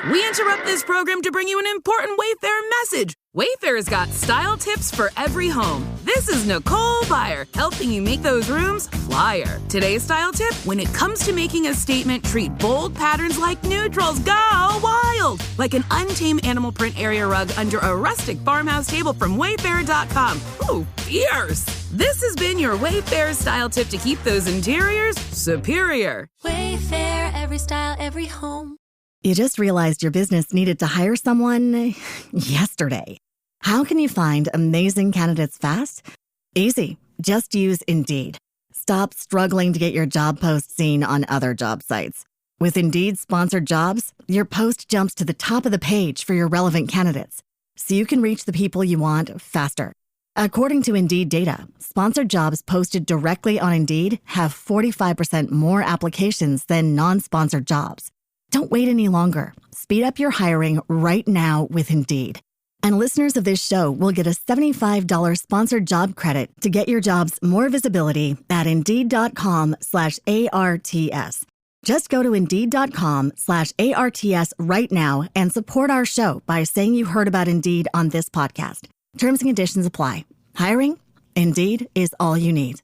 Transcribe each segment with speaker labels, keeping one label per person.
Speaker 1: We interrupt this program to bring you an important Wayfair message. Wayfair's got style tips for every home. This is Nicole Byer, helping you make those rooms flyer. Today's style tip: when it comes to making a statement, treat bold patterns like neutrals. Go wild! Like an untamed animal print area rug under a rustic farmhouse table from Wayfair.com. Ooh, fierce! This has been your Wayfair style tip to keep those interiors superior.
Speaker 2: Wayfair, every style, every home.
Speaker 3: You just realized your business needed to hire someone yesterday. How can you find amazing candidates fast? Easy. Just use Indeed. Stop struggling to get your job post seen on other job sites. With Indeed sponsored jobs, your post jumps to the top of the page for your relevant candidates, so you can reach the people you want faster. According to Indeed data, sponsored jobs posted directly on Indeed have 45% more applications than non-sponsored jobs. Don't wait any longer. Speed up your hiring right now with Indeed. And listeners of this show will get a $75 sponsored job credit to get your jobs more visibility at Indeed.com/ARTS. Just go to Indeed.com/ARTS right now and support our show by saying you heard about Indeed on this podcast. Terms and conditions apply. Hiring? Indeed is all you need.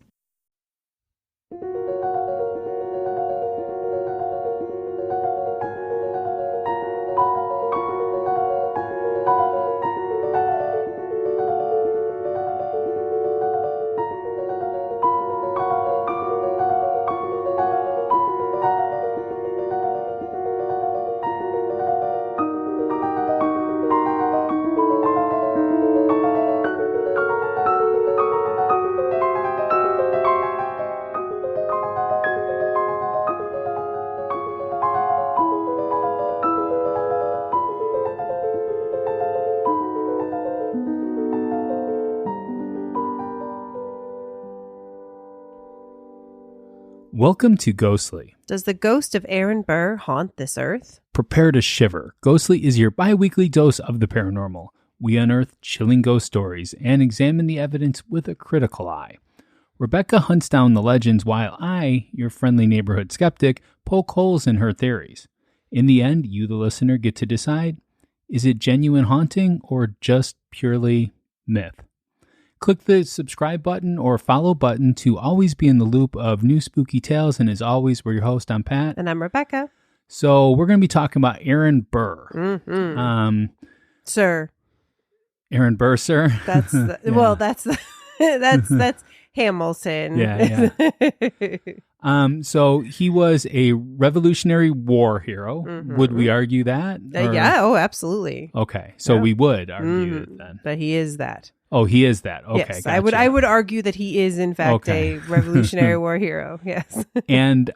Speaker 4: Welcome to Ghostly.
Speaker 5: Does the ghost of Aaron Burr haunt this earth?
Speaker 4: Prepare to shiver. Ghostly is your bi-weekly dose of the paranormal. We unearth chilling ghost stories and examine the evidence with a critical eye. Rebecca hunts down the legends while I, your friendly neighborhood skeptic, poke holes in her theories. In the end, you, the listener, get to decide, is it genuine haunting or just purely myth? Click the subscribe button or follow button to always be in the loop of new spooky tales. And as always, we're your host. I'm Pat.
Speaker 5: And I'm Rebecca.
Speaker 4: So we're going to be talking about Aaron Burr.
Speaker 5: Mm-hmm. Sir.
Speaker 4: Aaron Burr, sir.
Speaker 5: That's the, yeah. Well, that's Hamilton.
Speaker 4: Yeah. So he was a Revolutionary War hero. Mm-hmm. Would we argue that?
Speaker 5: Yeah. Oh, absolutely.
Speaker 4: Okay. So we would argue it then.
Speaker 5: But he is that.
Speaker 4: Oh, he is that. Okay.
Speaker 5: Yes,
Speaker 4: gotcha.
Speaker 5: I would argue that he is in fact a Revolutionary War hero. Yes.
Speaker 4: And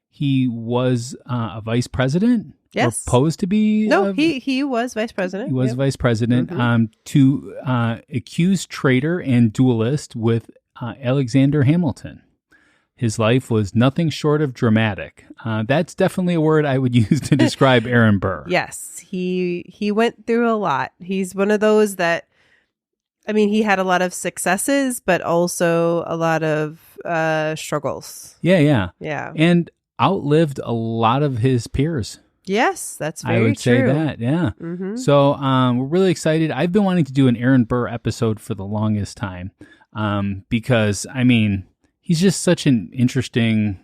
Speaker 4: he was a vice president.
Speaker 5: Yes.
Speaker 4: Or posed to be.
Speaker 5: No, he was vice president.
Speaker 4: He was vice president. To accused traitor and duelist with Alexander Hamilton. His life was nothing short of dramatic. That's definitely a word I would use to describe Aaron Burr.
Speaker 5: Yes, he went through a lot. He's one of those that, I mean, he had a lot of successes, but also a lot of struggles.
Speaker 4: Yeah.
Speaker 5: And
Speaker 4: outlived a lot of his peers.
Speaker 5: Yes, that's very true.
Speaker 4: I would say that, yeah. Mm-hmm. So we're really excited. I've been wanting to do an Aaron Burr episode for the longest time because, I mean, he's just such an interesting,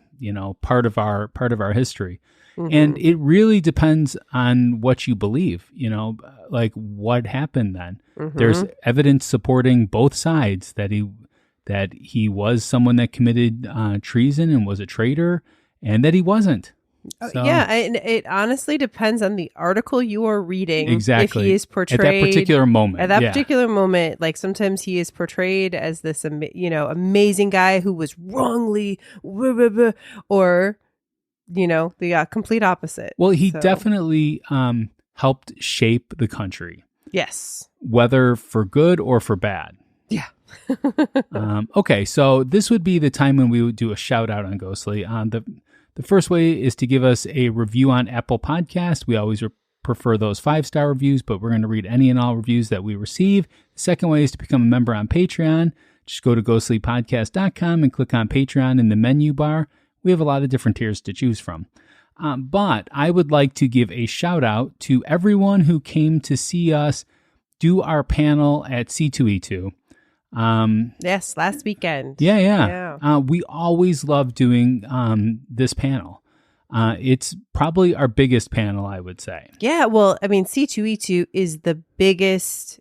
Speaker 4: part of our history. Mm-hmm. And it really depends on what you believe, like what happened then. Mm-hmm. There's evidence supporting both sides that he was someone that committed treason and was a traitor, and that he wasn't. So,
Speaker 5: yeah, and it honestly depends on the article you are reading.
Speaker 4: Exactly.
Speaker 5: If he is portrayed
Speaker 4: at that particular moment.
Speaker 5: Particular moment, like sometimes he is portrayed as this, amazing guy who was wrongly, or the complete opposite.
Speaker 4: Well, he definitely helped shape the country.
Speaker 5: Yes.
Speaker 4: Whether for good or for bad.
Speaker 5: Yeah.
Speaker 4: Okay, so this would be the time when we would do a shout out on Ghostly. The first way is to give us a review on Apple Podcasts. We always prefer those 5-star reviews, but we're going to read any and all reviews that we receive. The second way is to become a member on Patreon. Just go to ghostlypodcast.com and click on Patreon in the menu bar. We have a lot of different tiers to choose from. But I would like to give a shout out to everyone who came to see us do our panel at C2E2.
Speaker 5: Yes, last weekend.
Speaker 4: Yeah. We always love doing this panel. It's probably our biggest panel, I would say.
Speaker 5: Yeah, well, I mean, C2E2 is the biggest,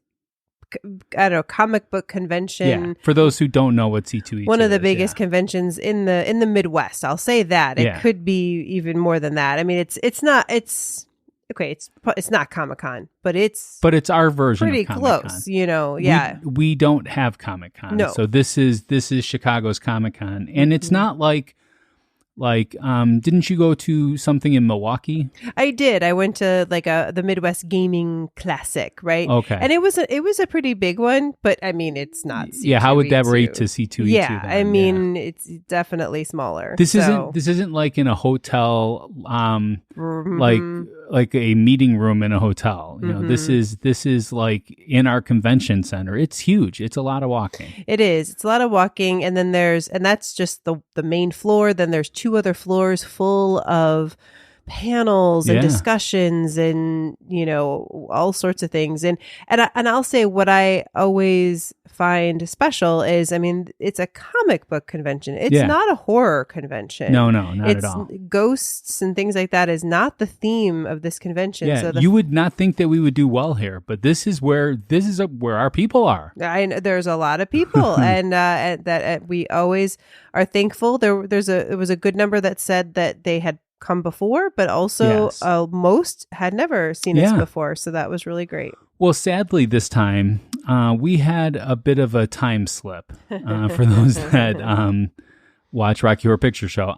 Speaker 5: I don't know, comic book convention.
Speaker 4: Yeah. For those who don't know what C2E2 is.
Speaker 5: One of the biggest conventions in the Midwest. I'll say that. It could be even more than that. I mean, it's not Comic-Con, but it's
Speaker 4: our version
Speaker 5: pretty
Speaker 4: of Comic-Con.
Speaker 5: close, you know. Yeah.
Speaker 4: We don't have Comic-Con.
Speaker 5: No.
Speaker 4: So this is Chicago's Comic-Con, and it's not like didn't you go to something in Milwaukee?
Speaker 5: I did. I went to the Midwest Gaming Classic, right?
Speaker 4: Okay.
Speaker 5: And it was a pretty big one, but I mean, it's not C2E2.
Speaker 4: Yeah, how would that rate to C2E2?
Speaker 5: Yeah,
Speaker 4: then?
Speaker 5: I mean, it's definitely smaller.
Speaker 4: This isn't like in a hotel, like a meeting room in a hotel. You know, this is like in our convention center. It's huge. It's a lot of walking.
Speaker 5: It is. It's a lot of walking, and then that's just the main floor. Then there's 2 other floors full of panels and discussions and, you know, all sorts of things. And I'll say what I always find special is, I mean, it's a comic book convention. It's not a horror convention.
Speaker 4: No, not at all.
Speaker 5: Ghosts and things like that is not the theme of this convention.
Speaker 4: Yeah,
Speaker 5: so
Speaker 4: you would not think that we would do well here, but this is where our people are.
Speaker 5: I know there's a lot of people, and that we always are thankful. There was a good number that said that they had come before, but also most had never seen us before, so that was really great.
Speaker 4: Well, sadly this time we had a bit of a time slip for those that watch Rocky Horror Picture Show.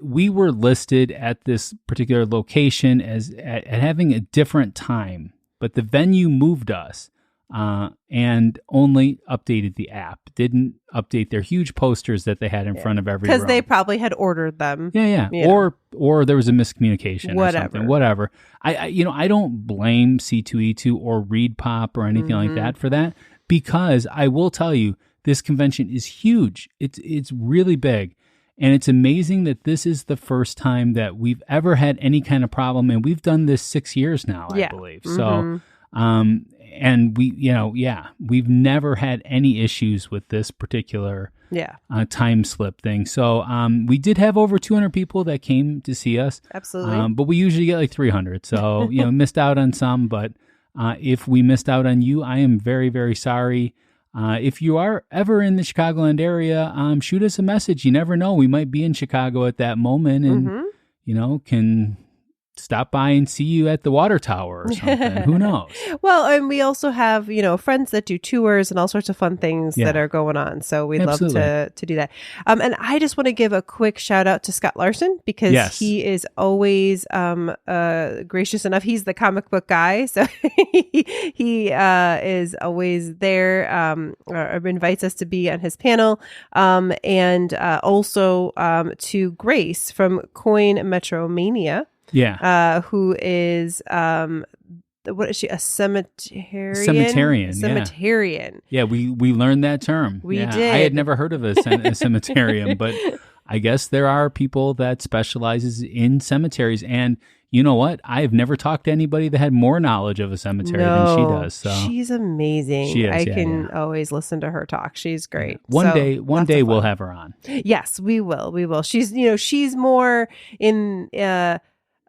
Speaker 4: We were listed at this particular location as at having a different time, but the venue moved us and only updated the app. Didn't update their huge posters that they had in front of every room.
Speaker 5: Because they probably had ordered them.
Speaker 4: Yeah. Or there was a miscommunication or something. Whatever. I don't blame C2E2 or Reed Pop or anything like that for that, because I will tell you, this convention is huge. It's really big. And it's amazing that this is the first time that we've ever had any kind of problem. And we've done this 6 years now, I believe. So, and we've never had any issues with this particular time slip thing. So we did have over 200 people that came to see us.
Speaker 5: Absolutely.
Speaker 4: But we usually get like 300. So, missed out on some. But if we missed out on you, I am very, very sorry. If you are ever in the Chicagoland area, shoot us a message. You never know. We might be in Chicago at that moment and, can stop by and see you at the water tower or something. Who knows?
Speaker 5: Well, and we also have, friends that do tours and all sorts of fun things that are going on. So we'd love to do that. And I just want to give a quick shout out to Scott Larson, because he is always gracious enough. He's the comic book guy. So he is always there, or invites us to be on his panel. And also to Grace from Coin Metromania. Who is what is she? A cemeterian? Cemeterian.
Speaker 4: Yeah, we learned that term.
Speaker 5: We did.
Speaker 4: I had never heard of a cemeterian, but I guess there are people that specializes in cemeteries. And you know what? I've never talked to anybody that had more knowledge of a cemetery than she does. So
Speaker 5: she's amazing.
Speaker 4: She is,
Speaker 5: I can always listen to her talk. She's great.
Speaker 4: One day we'll have her on.
Speaker 5: Yes, we will. She's more in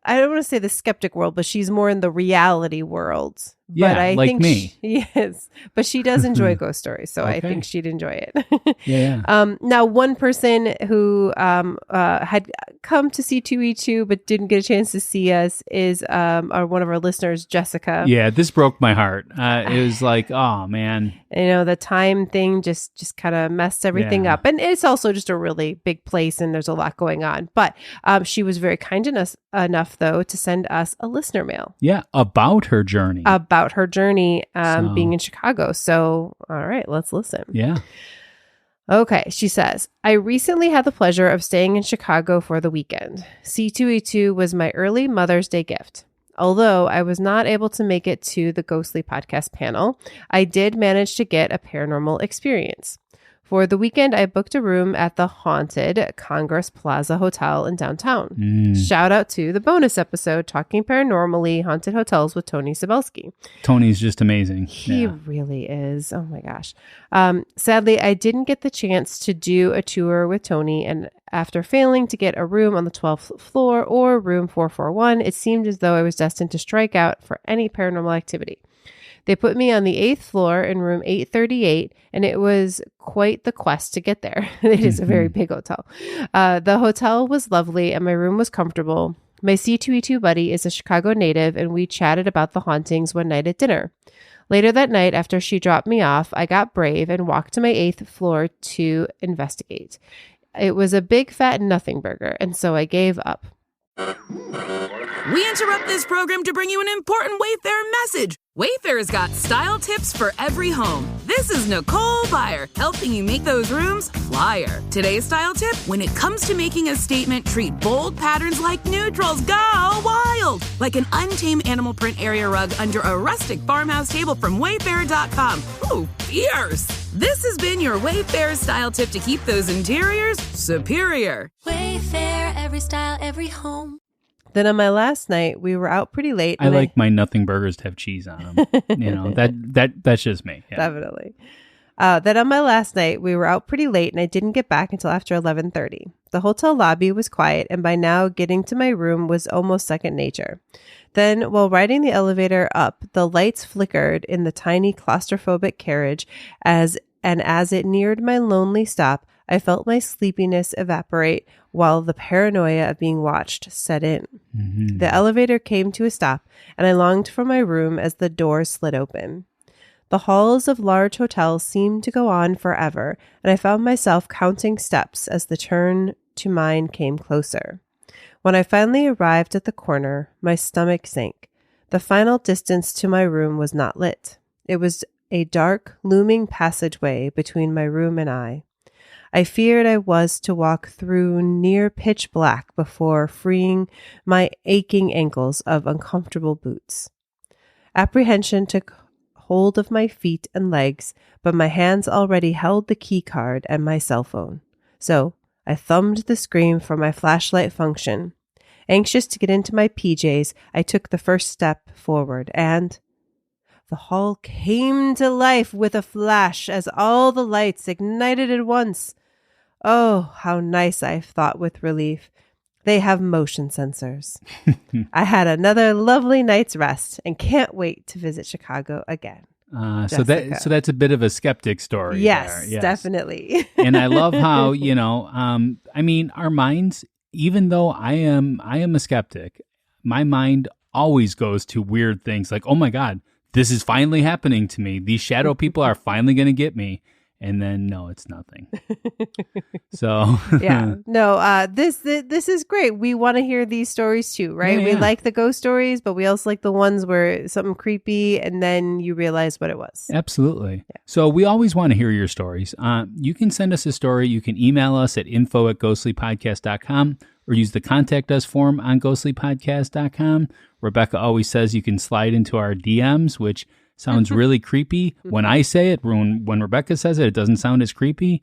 Speaker 5: I don't want to say the skeptic world, but she's more in the reality world.
Speaker 4: Yeah,
Speaker 5: but I
Speaker 4: like
Speaker 5: think
Speaker 4: me.
Speaker 5: Yes, but she does enjoy ghost stories, so I think she'd enjoy it.
Speaker 4: Yeah.
Speaker 5: Now, one person who had come to C2E2 but didn't get a chance to see us is one of our listeners, Jessica.
Speaker 4: Yeah, this broke my heart. It was like, oh man.
Speaker 5: The time thing just kind of messed everything up, and it's also just a really big place, and there's a lot going on. But she was very kind enough, though, to send us a listener mail.
Speaker 4: Yeah, about her journey.
Speaker 5: Being in Chicago. So, all right, let's listen.
Speaker 4: Yeah.
Speaker 5: Okay, she says, I recently had the pleasure of staying in Chicago for the weekend. C2E2 was my early Mother's Day gift. Although I was not able to make it to the Ghostly podcast panel, I did manage to get a paranormal experience. For the weekend, I booked a room at the haunted Congress Plaza Hotel in downtown. Shout out to the bonus episode, Talking Paranormally, Haunted Hotels with Tony Sabelski.
Speaker 4: Tony's just amazing.
Speaker 5: He really is. Oh my gosh. Sadly, I didn't get the chance to do a tour with Tony, and after failing to get a room on the 12th floor or room 441, it seemed as though I was destined to strike out for any paranormal activity. They put me on the 8th floor in room 838, and it was quite the quest to get there. It is a very big hotel. The hotel was lovely, and my room was comfortable. My C2E2 buddy is a Chicago native, and we chatted about the hauntings one night at dinner. Later that night, after she dropped me off, I got brave and walked to my 8th floor to investigate. It was a big fat nothing burger, and so I gave up.
Speaker 1: We interrupt this program to bring you an important Wayfair message. Wayfair's got style tips for every home. This is Nicole Byer, helping you make those rooms flyer. Today's style tip: when it comes to making a statement, treat bold patterns like neutrals. Go wild! Like an untamed animal print area rug under a rustic farmhouse table from Wayfair.com. Ooh, fierce! This has been your Wayfair style tip to keep those interiors superior.
Speaker 2: Wayfair, every style, every home.
Speaker 5: Then on my last night, we were out pretty late.
Speaker 4: I like my nothing burgers to have cheese on them. That's just me. Yeah.
Speaker 5: Definitely. Then on my last night, we were out pretty late, and I didn't get back until after 11:30. The hotel lobby was quiet, and by now getting to my room was almost second nature. Then, while riding the elevator up, the lights flickered in the tiny claustrophobic carriage as it neared my lonely stop. I felt my sleepiness evaporate while the paranoia of being watched set in. The elevator came to a stop, and I longed for my room as the door slid open. The halls of large hotels seemed to go on forever, and I found myself counting steps as the turn to mine came closer. When I finally arrived at the corner, my stomach sank. The final distance to my room was not lit. It was a dark, looming passageway between my room and I. I feared I was to walk through near pitch black before freeing my aching ankles of uncomfortable boots. Apprehension took hold of my feet and legs, but my hands already held the key card and my cell phone. So I thumbed the screen for my flashlight function. Anxious to get into my PJs, I took the first step forward, and the hall came to life with a flash as all the lights ignited at once. Oh, how nice, I thought with relief. They have motion sensors. I had another lovely night's rest and can't wait to visit Chicago again.
Speaker 4: So that's a bit of a skeptic story.
Speaker 5: Yes, definitely.
Speaker 4: And I love how, our minds, even though I am a skeptic, my mind always goes to weird things like, oh my God, this is finally happening to me. These shadow people are finally going to get me. And then, no, it's nothing. So
Speaker 5: yeah, no, this is great. We want to hear these stories too, right?
Speaker 4: Yeah.
Speaker 5: We like the ghost stories, but we also like the ones where something creepy and then you realize what it was.
Speaker 4: Absolutely. Yeah. So we always want to hear your stories. You can send us a story. You can email us at info@ghostlypodcast.com or use the contact us form on ghostlypodcast.com. Rebecca always says you can slide into our DMs, which sounds really creepy. When I say it, when Rebecca says it, it doesn't sound as creepy.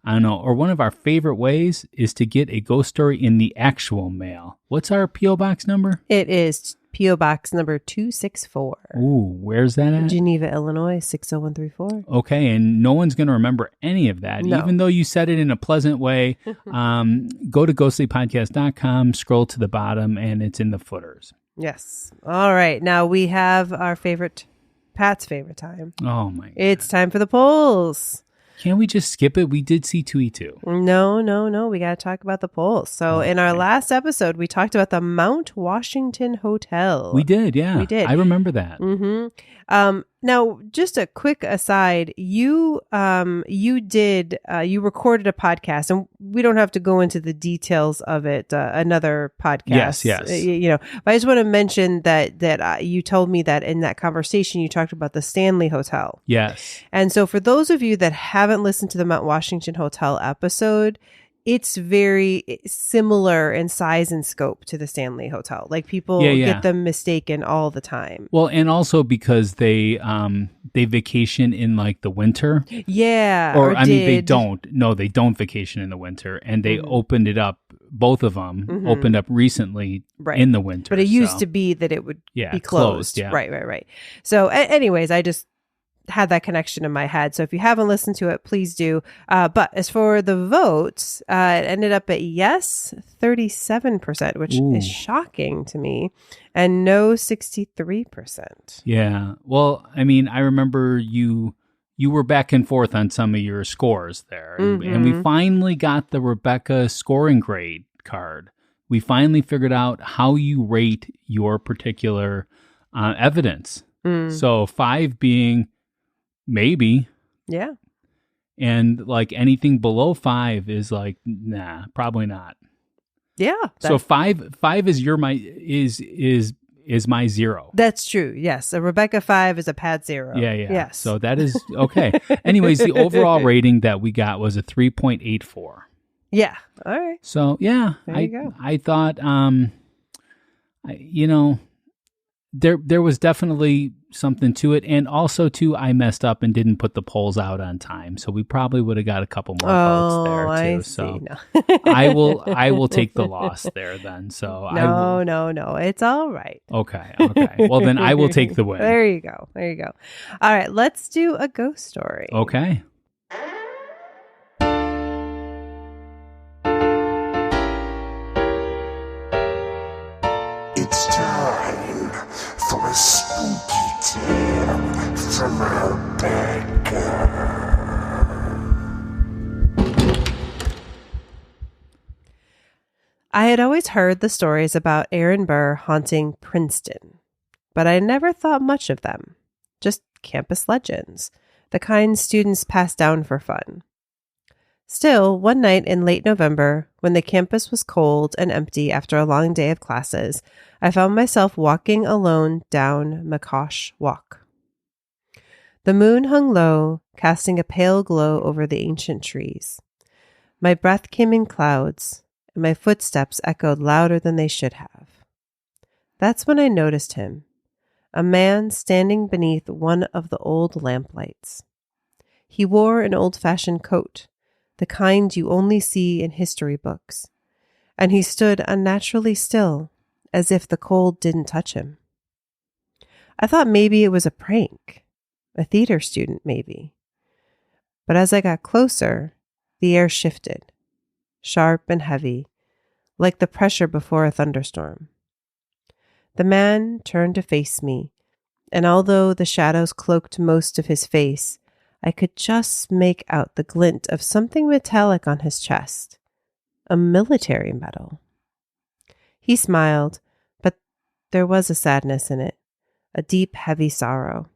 Speaker 4: I don't know. Or one of our favorite ways is to get a ghost story in the actual mail. What's our P.O. Box number?
Speaker 5: It is P.O. Box number 264.
Speaker 4: Ooh, where's that at?
Speaker 5: Geneva, Illinois, 60134.
Speaker 4: Okay, and no one's going to remember any of that, even though you said it in a pleasant way. Go to ghostlypodcast.com, scroll to the bottom, and it's in the footers.
Speaker 5: Yes. All right. Now we have our Pat's favorite time.
Speaker 4: Oh my God.
Speaker 5: It's time for the polls.
Speaker 4: Can't we just skip it? We did C2E2.
Speaker 5: No. We got to talk about the polls. So in our last episode, we talked about the Mount Washington Hotel.
Speaker 4: We did, yeah.
Speaker 5: We did.
Speaker 4: I remember that.
Speaker 5: Mm-hmm. Now, just a quick aside, you recorded a podcast, and we don't have to go into the details of it. Another podcast,
Speaker 4: yes.
Speaker 5: But I just want to mention that you told me that in that conversation you talked about the Stanley Hotel.
Speaker 4: Yes.
Speaker 5: And so, for those of you that haven't listened to the Mount Washington Hotel episode, it's very similar in size and scope to the Stanley Hotel. Like people get them mistaken all the time.
Speaker 4: Well, and also because they vacation in like the winter.
Speaker 5: Yeah.
Speaker 4: Or I mean, they don't. No, they don't vacation in the winter. And they opened it up. Both of them opened up recently in the winter.
Speaker 5: But it used to be that it would be closed.
Speaker 4: Yeah.
Speaker 5: Right. So anyways, I just had that connection in my head. So if you haven't listened to it, please do. But as for the votes, it ended up at yes, 37%, which is shocking to me, and no, 63%.
Speaker 4: Yeah. Well, I mean, I remember you were back and forth on some of your scores there. And we finally got the Rebecca scoring grade card. We finally figured out how you rate your particular evidence. So 5 being maybe.
Speaker 5: Yeah.
Speaker 4: And like anything below 5 is like, nah, probably not.
Speaker 5: Yeah.
Speaker 4: So 5 is my 0.
Speaker 5: That's true. Yes. A Rebecca 5 is a Pat 0.
Speaker 4: Yeah.
Speaker 5: Yes.
Speaker 4: So that is okay. Anyways, the overall rating that we got was a 3.84.
Speaker 5: Yeah. All right.
Speaker 4: So yeah,
Speaker 5: there you go.
Speaker 4: I thought, there was definitely something to it, and also too, I messed up and didn't put the polls out on time, so we probably would have got a couple more votes there too.
Speaker 5: I see.
Speaker 4: So
Speaker 5: No.
Speaker 4: I will take the loss there then. So
Speaker 5: no, it's all right.
Speaker 4: Okay. Well, then I will take the win.
Speaker 5: There you go. All right, let's do a ghost story.
Speaker 4: Okay.
Speaker 6: It's time for a spooky tale from Rebecca.
Speaker 5: I had always heard the stories about Aaron Burr haunting Princeton, but I never thought much of them. Just campus legends, the kind students pass down for fun. Still, one night in late November, when the campus was cold and empty after a long day of classes, I found myself walking alone down McCosh Walk. The moon hung low, casting a pale glow over the ancient trees. My breath came in clouds, and my footsteps echoed louder than they should have. That's when I noticed him, a man standing beneath one of the old lamplights. He wore an old-fashioned coat, the kind you only see in history books, and he stood unnaturally still, as if the cold didn't touch him. I thought maybe it was a prank, a theater student maybe. But as I got closer, the air shifted, sharp and heavy, like the pressure before a thunderstorm. The man turned to face me, and although the shadows cloaked most of his face, I could just make out the glint of something metallic on his chest, a military medal. He smiled, but there was a sadness in it, a deep, heavy sorrow.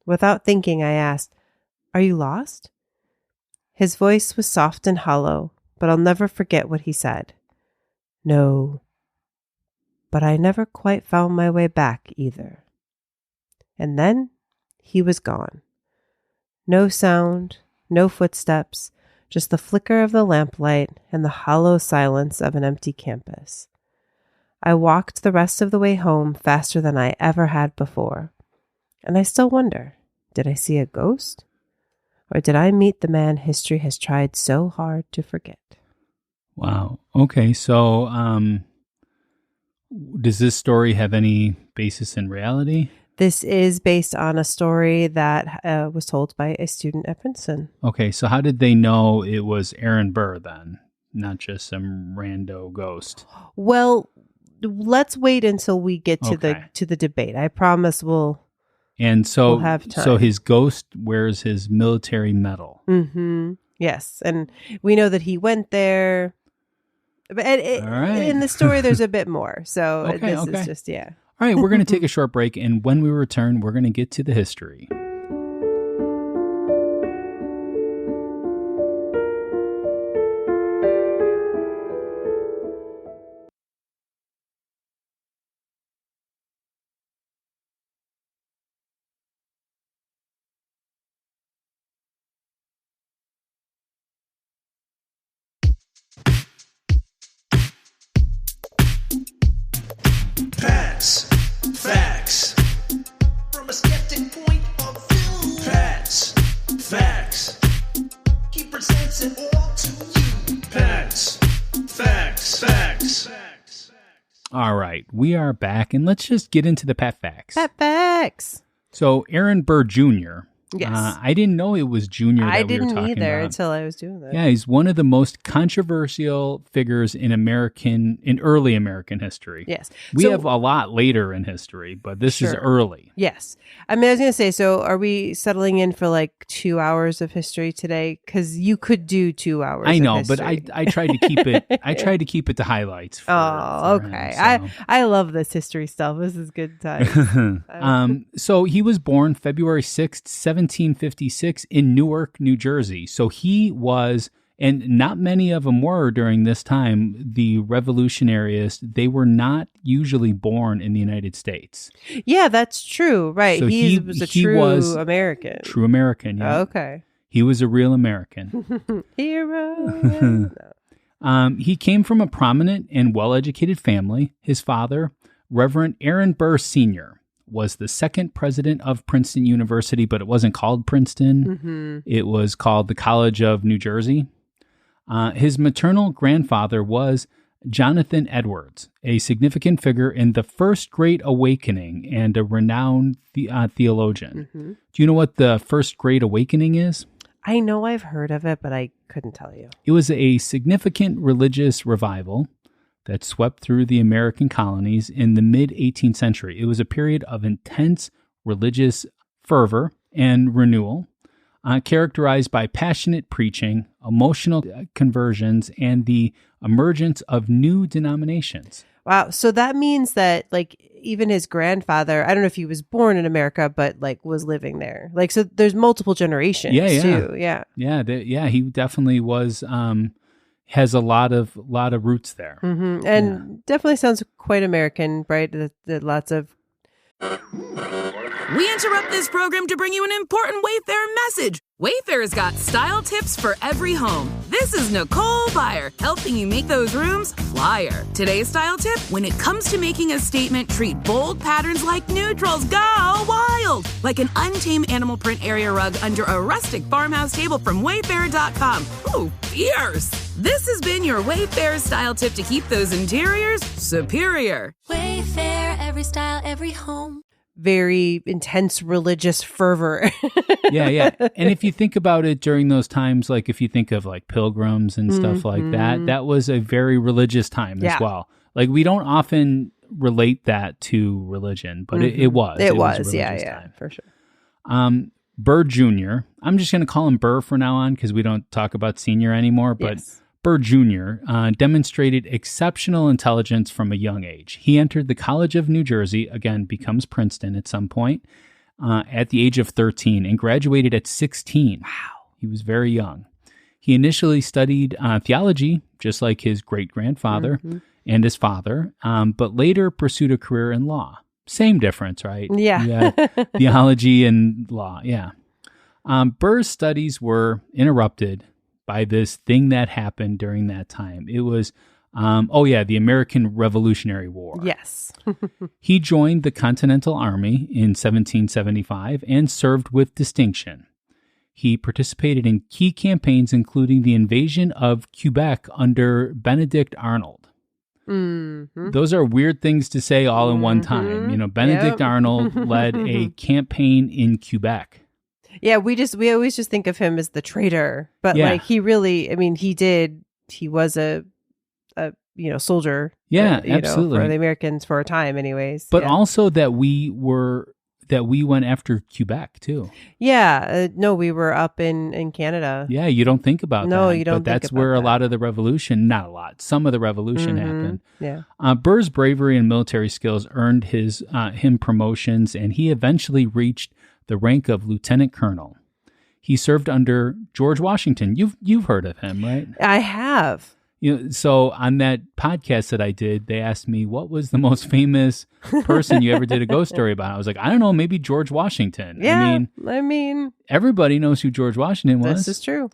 Speaker 5: Without thinking, I asked, "Are you lost?" His voice was soft and hollow, but I'll never forget what he said. "No, but I never quite found my way back either." And then he was gone. No sound, no footsteps, just the flicker of the lamplight and the hollow silence of an empty campus. I walked the rest of the way home faster than I ever had before. And I still wonder, did I see a ghost? Or did I meet the man history has tried so hard to forget?
Speaker 4: Wow. Okay, so does this story have any basis in reality?
Speaker 5: This is based on a story that was told by a student at Princeton.
Speaker 4: Okay, so how did they know it was Aaron Burr then, not just some rando ghost?
Speaker 5: Well, let's wait until we get to the debate. I promise we'll have time.
Speaker 4: So his ghost wears his military medal.
Speaker 5: Mm-hmm. Yes, and we know that he went there. But in the story, there's a bit more. So this is just
Speaker 4: All right, we're going to take a short break, and when we return, we're going to get to the history.
Speaker 7: Facts. From a skeptic point of view. Facts. He presents it all to you. Facts.
Speaker 4: All right, we are back, and let's just get into the pet facts.
Speaker 5: Pet facts.
Speaker 4: So Aaron Burr Jr.
Speaker 5: Yes.
Speaker 4: I didn't know it was Junior that we were talking about.
Speaker 5: I didn't either until I was doing that.
Speaker 4: Yeah, he's one of the most controversial figures in early American history.
Speaker 5: Yes.
Speaker 4: We have a lot later in history, but this is early.
Speaker 5: Yes. I mean, I was going to say, so are we settling in for like 2 hours of history today? Because you could do 2 hours.
Speaker 4: I know,
Speaker 5: of
Speaker 4: but I tried to keep it. I tried to keep it to highlights. For
Speaker 5: okay.
Speaker 4: Him, so.
Speaker 5: I love this history stuff. This is good time.
Speaker 4: So he was born February 6th, 1756 in Newark, New Jersey. So he was, and not many of them were during this time, the revolutionaries, they were not usually born in the United States.
Speaker 5: Yeah, that's true. Right.
Speaker 4: So
Speaker 5: he was a true American.
Speaker 4: True American, yeah.
Speaker 5: Okay.
Speaker 4: He was a real American.
Speaker 5: Hero.
Speaker 4: He came from a prominent and well-educated family. His father, Reverend Aaron Burr Sr., was the second president of Princeton University, but it wasn't called Princeton.
Speaker 5: Mm-hmm.
Speaker 4: It was called the College of New Jersey. His maternal grandfather was Jonathan Edwards, a significant figure in the First Great Awakening and a renowned theologian.
Speaker 5: Mm-hmm.
Speaker 4: Do you know what the First Great Awakening is?
Speaker 5: I know I've heard of it, but I couldn't tell you.
Speaker 4: It was a significant religious revival that swept through the American colonies in the mid-18th century. It was a period of intense religious fervor and renewal, characterized by passionate preaching, emotional conversions, and the emergence of new denominations.
Speaker 5: Wow. So that means that, like, even his grandfather, I don't know if he was born in America, but like was living there. Like, so there's multiple generations too. Yeah.
Speaker 4: Yeah. He definitely was, has a lot of roots there.
Speaker 5: Mm-hmm. And definitely sounds quite American, right? That lots of.
Speaker 1: We interrupt this program to bring you an important Wayfair message. Wayfair's got style tips for every home. This is Nicole Byer, helping you make those rooms flyer. Today's style tip: when it comes to making a statement, treat bold patterns like neutrals. Go wild! Like an untamed animal print area rug under a rustic farmhouse table from Wayfair.com. Ooh, fierce! This has been your Wayfair style tip to keep those interiors superior.
Speaker 2: Wayfair, every style, every home.
Speaker 5: Very intense religious fervor.
Speaker 4: Yeah. And if you think about it during those times, like if you think of like pilgrims and stuff like that was a very religious time as well. Like we don't often relate that to religion, but it was.
Speaker 5: It was,
Speaker 4: time.
Speaker 5: for sure.
Speaker 4: Burr Jr., I'm just going to call him Burr from now on because we don't talk about Senior anymore, but
Speaker 5: yes.
Speaker 4: Burr Jr. Demonstrated exceptional intelligence from a young age. He entered the College of New Jersey, again, becomes Princeton at some point, at the age of 13 and graduated at 16. Wow. He was very young. He initially studied theology, just like his great-grandfather and his father, but later pursued a career in law. Same difference, right?
Speaker 5: Yeah.
Speaker 4: Theology and law, yeah. Burr's studies were interrupted by this thing that happened during that time. It was, the American Revolutionary War.
Speaker 5: Yes.
Speaker 4: He joined the Continental Army in 1775 and served with distinction. He participated in key campaigns, including the invasion of Quebec under Benedict Arnold.
Speaker 5: Mm-hmm.
Speaker 4: Those are weird things to say all in one time. You know, Benedict Arnold led a campaign in Quebec.
Speaker 5: Yeah, we always just think of him as the traitor, but like he really, I mean, he was a soldier.
Speaker 4: Yeah, absolutely.
Speaker 5: For the Americans for a time anyways.
Speaker 4: But also that we went after Quebec too.
Speaker 5: Yeah, no, we were up in Canada.
Speaker 4: Yeah, you don't think about that.
Speaker 5: No, you don't.
Speaker 4: But that's where a lot of the revolution, not a lot, some of the revolution happened.
Speaker 5: Yeah.
Speaker 4: Burr's bravery and military skills earned him promotions, and he eventually reached the rank of lieutenant colonel. He served under George Washington. You've heard of him, right?
Speaker 5: I have.
Speaker 4: So on that podcast that I did, they asked me, what was the most famous person you ever did a ghost story about? I was like, I don't know, maybe George Washington.
Speaker 5: Yeah, I mean,
Speaker 4: everybody knows who George Washington was.
Speaker 5: This is true.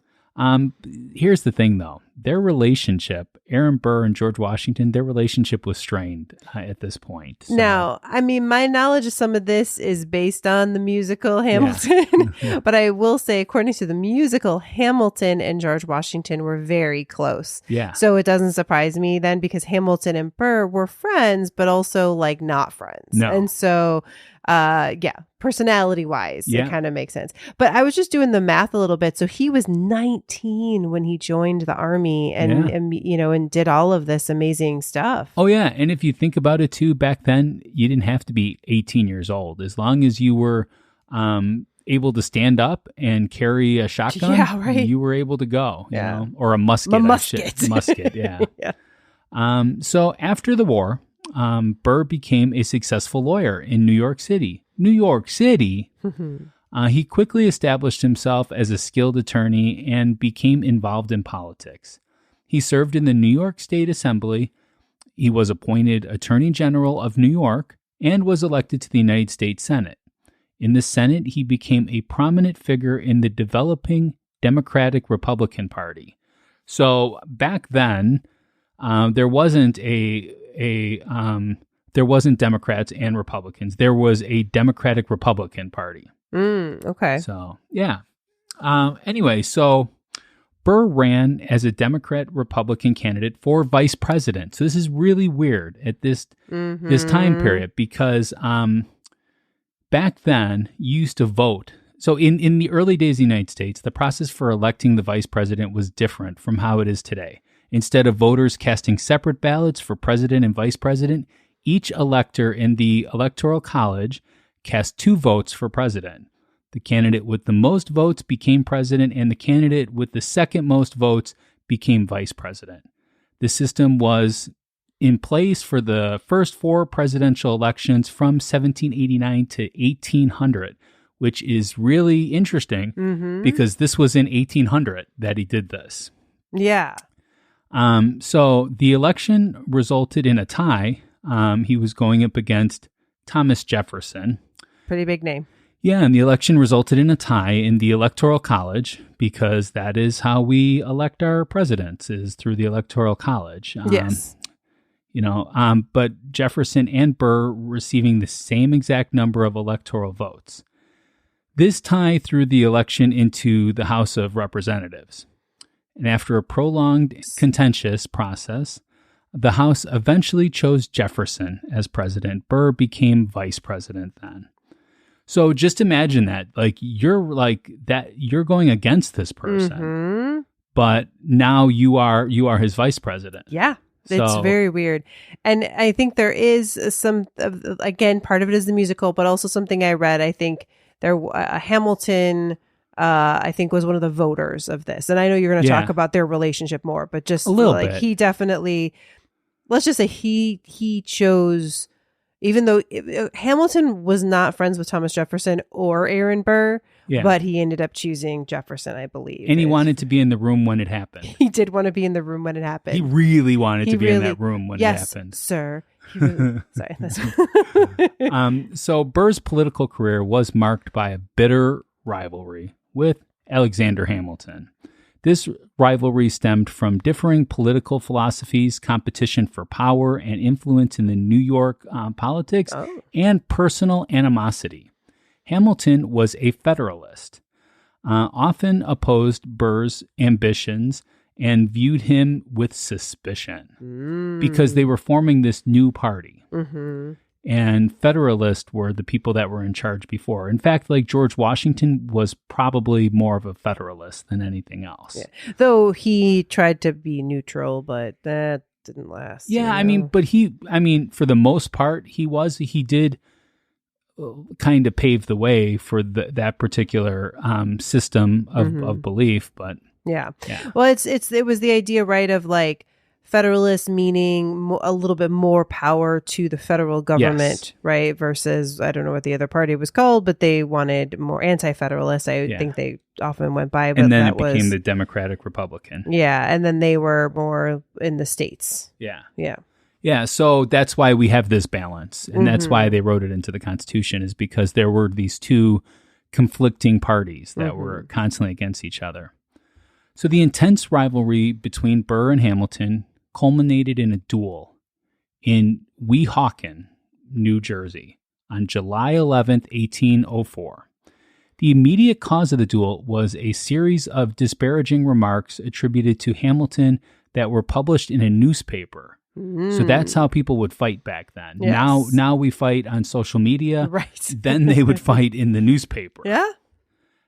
Speaker 4: Here's the thing, though. their relationship, Aaron Burr and George Washington, their relationship was strained at this point. So.
Speaker 5: Now, I mean, my knowledge of some of this is based on the musical Hamilton, but I will say, according to the musical, Hamilton and George Washington were very close.
Speaker 4: Yeah.
Speaker 5: So it doesn't surprise me then, because Hamilton and Burr were friends, but also like not friends.
Speaker 4: No.
Speaker 5: And so, personality wise, it kind of makes sense. But I was just doing the math a little bit. So he was 19 when he joined the army and did all of this amazing stuff.
Speaker 4: Oh, yeah. And if you think about it, too, back then, you didn't have to be 18 years old. As long as you were able to stand up and carry a shotgun, you were able to go, you know, or a musket. Musket, yeah. So after the war, Burr became a successful lawyer in New York City. He quickly established himself as a skilled attorney and became involved in politics. He served in the New York State Assembly. He was appointed Attorney General of New York and was elected to the United States Senate. In the Senate, he became a prominent figure in the developing Democratic Republican Party. So back then, there wasn't there wasn't Democrats and Republicans. There was a Democratic Republican Party.
Speaker 5: Okay.
Speaker 4: So, yeah. Anyway, so Burr ran as a Democrat-Republican candidate for vice president. So this is really weird at this time period, because back then you used to vote. So in the early days of the United States, the process for electing the vice president was different from how it is today. Instead of voters casting separate ballots for president and vice president, each elector in the Electoral College cast 2 votes for president. The candidate with the most votes became president, and the candidate with the second most votes became vice president. The system was in place for the first 4 presidential elections from 1789 to 1800, which is really interesting because this was in 1800 that he did this.
Speaker 5: Yeah.
Speaker 4: So the election resulted in a tie. He was going up against Thomas Jefferson.
Speaker 5: Pretty big name.
Speaker 4: Yeah, and the election resulted in a tie in the Electoral College, because that is how we elect our presidents, is through the Electoral College.
Speaker 5: Yes.
Speaker 4: But Jefferson and Burr receiving the same exact number of electoral votes. This tie threw the election into the House of Representatives. And after a prolonged, contentious process, the House eventually chose Jefferson as president. Burr became vice president then. So just imagine that, you're going against this person, but now you are his vice president.
Speaker 5: Yeah. It's very weird. And I think there is some, again, part of it is the musical, but also something I read, I think Hamilton, I think, was one of the voters of this. And I know you're going to talk about their relationship more, but just a little bit. He definitely, let's just say he chose, even though Hamilton was not friends with Thomas Jefferson or Aaron Burr, but he ended up choosing Jefferson, I believe.
Speaker 4: And he wanted to be in the room when it happened.
Speaker 5: He did want to be in the room when it happened.
Speaker 4: He really wanted to be in that room when it happened.
Speaker 5: Yes, sir. Sorry.
Speaker 4: So Burr's political career was marked by a bitter rivalry with Alexander Hamilton. This rivalry stemmed from differing political philosophies, competition for power and influence in the New York politics, and personal animosity. Hamilton was a Federalist, often opposed Burr's ambitions and viewed him with suspicion because they were forming this new party. And Federalists were the people that were in charge before. In fact, George Washington was probably more of a Federalist than anything else.
Speaker 5: Yeah. Though he tried to be neutral, but that didn't last.
Speaker 4: Yeah, for the most part, he did kind of pave the way for that particular system of belief. But
Speaker 5: yeah. Well, it was the idea, right, of Federalist meaning a little bit more power to the federal government, right? Versus, I don't know what the other party was called, but they wanted more anti-federalist. I think they often went by. But
Speaker 4: and then it became the Democratic Republican.
Speaker 5: Yeah, and then they were more in the states.
Speaker 4: Yeah, so that's why we have this balance. And that's why they wrote it into the Constitution, is because there were these two conflicting parties that were constantly against each other. So the intense rivalry between Burr and Hamilton culminated in a duel in Weehawken, New Jersey, on July 11th, 1804. The immediate cause of the duel was a series of disparaging remarks attributed to Hamilton that were published in a newspaper. So that's how people would fight back then.
Speaker 5: Yes.
Speaker 4: Now we fight on social media.
Speaker 5: Right.
Speaker 4: Then they would fight in the newspaper.
Speaker 5: Yeah.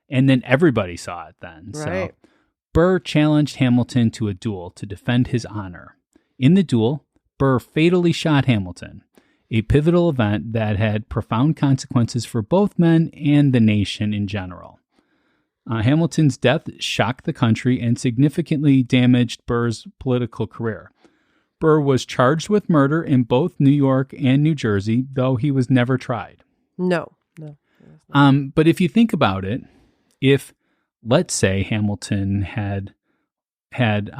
Speaker 4: And then everybody saw it then.
Speaker 5: Right.
Speaker 4: So Burr challenged Hamilton to a duel to defend his honor. In the duel, Burr fatally shot Hamilton, a pivotal event that had profound consequences for both men and the nation in general. Hamilton's death shocked the country and significantly damaged Burr's political career. Burr was charged with murder in both New York and New Jersey, though he was never tried.
Speaker 5: No.
Speaker 4: But if you think about it, if, let's say, Hamilton if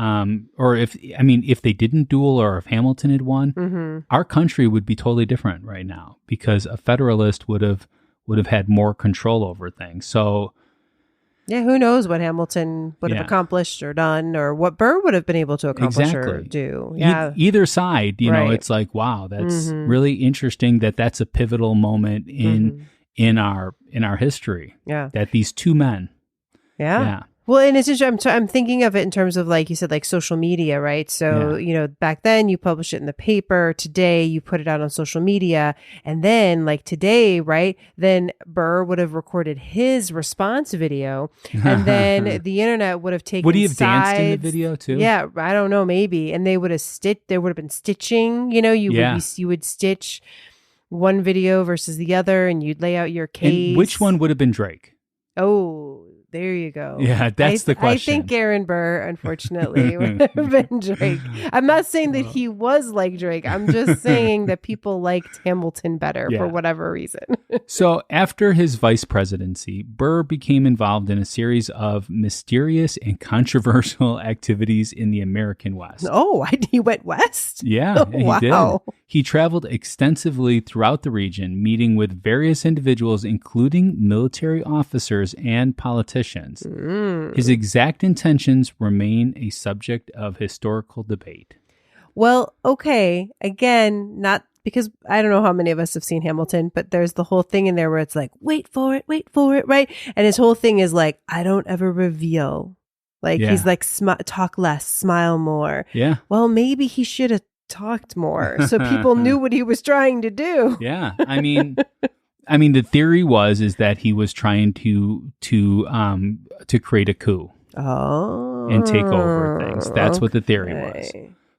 Speaker 4: they didn't duel or if Hamilton had won, our country would be totally different right now because a Federalist would have had more control over things. So,
Speaker 5: yeah, who knows what Hamilton would have accomplished or done, or what Burr would have been able to accomplish or do. Yeah,
Speaker 4: either side, you know, it's like, wow, that's really interesting. That's a pivotal moment in our history.
Speaker 5: Yeah,
Speaker 4: that these two men.
Speaker 5: Yeah. Well, and it's interesting. I'm thinking of it in terms of, like you said, like social media, right? So, you know, back then you publish it in the paper. Today you put it out on social media. And then like today, right? Then Burr would have recorded his response video. And then the internet would have taken
Speaker 4: Would he have
Speaker 5: sides.
Speaker 4: danced in the video too?
Speaker 5: Yeah, I don't know, maybe. And they would have there would have been stitching, you know, you would stitch one video versus the other and you'd lay out your case.
Speaker 4: And which one would have been Drake?
Speaker 5: Oh, there you go.
Speaker 4: Yeah, that's the question.
Speaker 5: I think Aaron Burr, unfortunately, would have been Drake. I'm not saying that he was like Drake. I'm just saying that people liked Hamilton better for whatever reason.
Speaker 4: So after his vice presidency, Burr became involved in a series of mysterious and controversial activities in the American West.
Speaker 5: Oh, he went west?
Speaker 4: Yeah,
Speaker 5: wow.
Speaker 4: He did. He traveled extensively throughout the region, meeting with various individuals, including military officers and politicians. His exact intentions remain a subject of historical debate.
Speaker 5: Well, okay. Again, not because I don't know how many of us have seen Hamilton, but there's the whole thing in there where it's like, wait for it, right? And his whole thing is like, I don't ever reveal. Like he's like, talk less, smile more. Yeah. Well, maybe he should have talked more so people knew what he was trying to do.
Speaker 4: Yeah. I mean, the theory is that he was trying to create a coup.
Speaker 5: Oh.
Speaker 4: And take over things. That's what the theory was.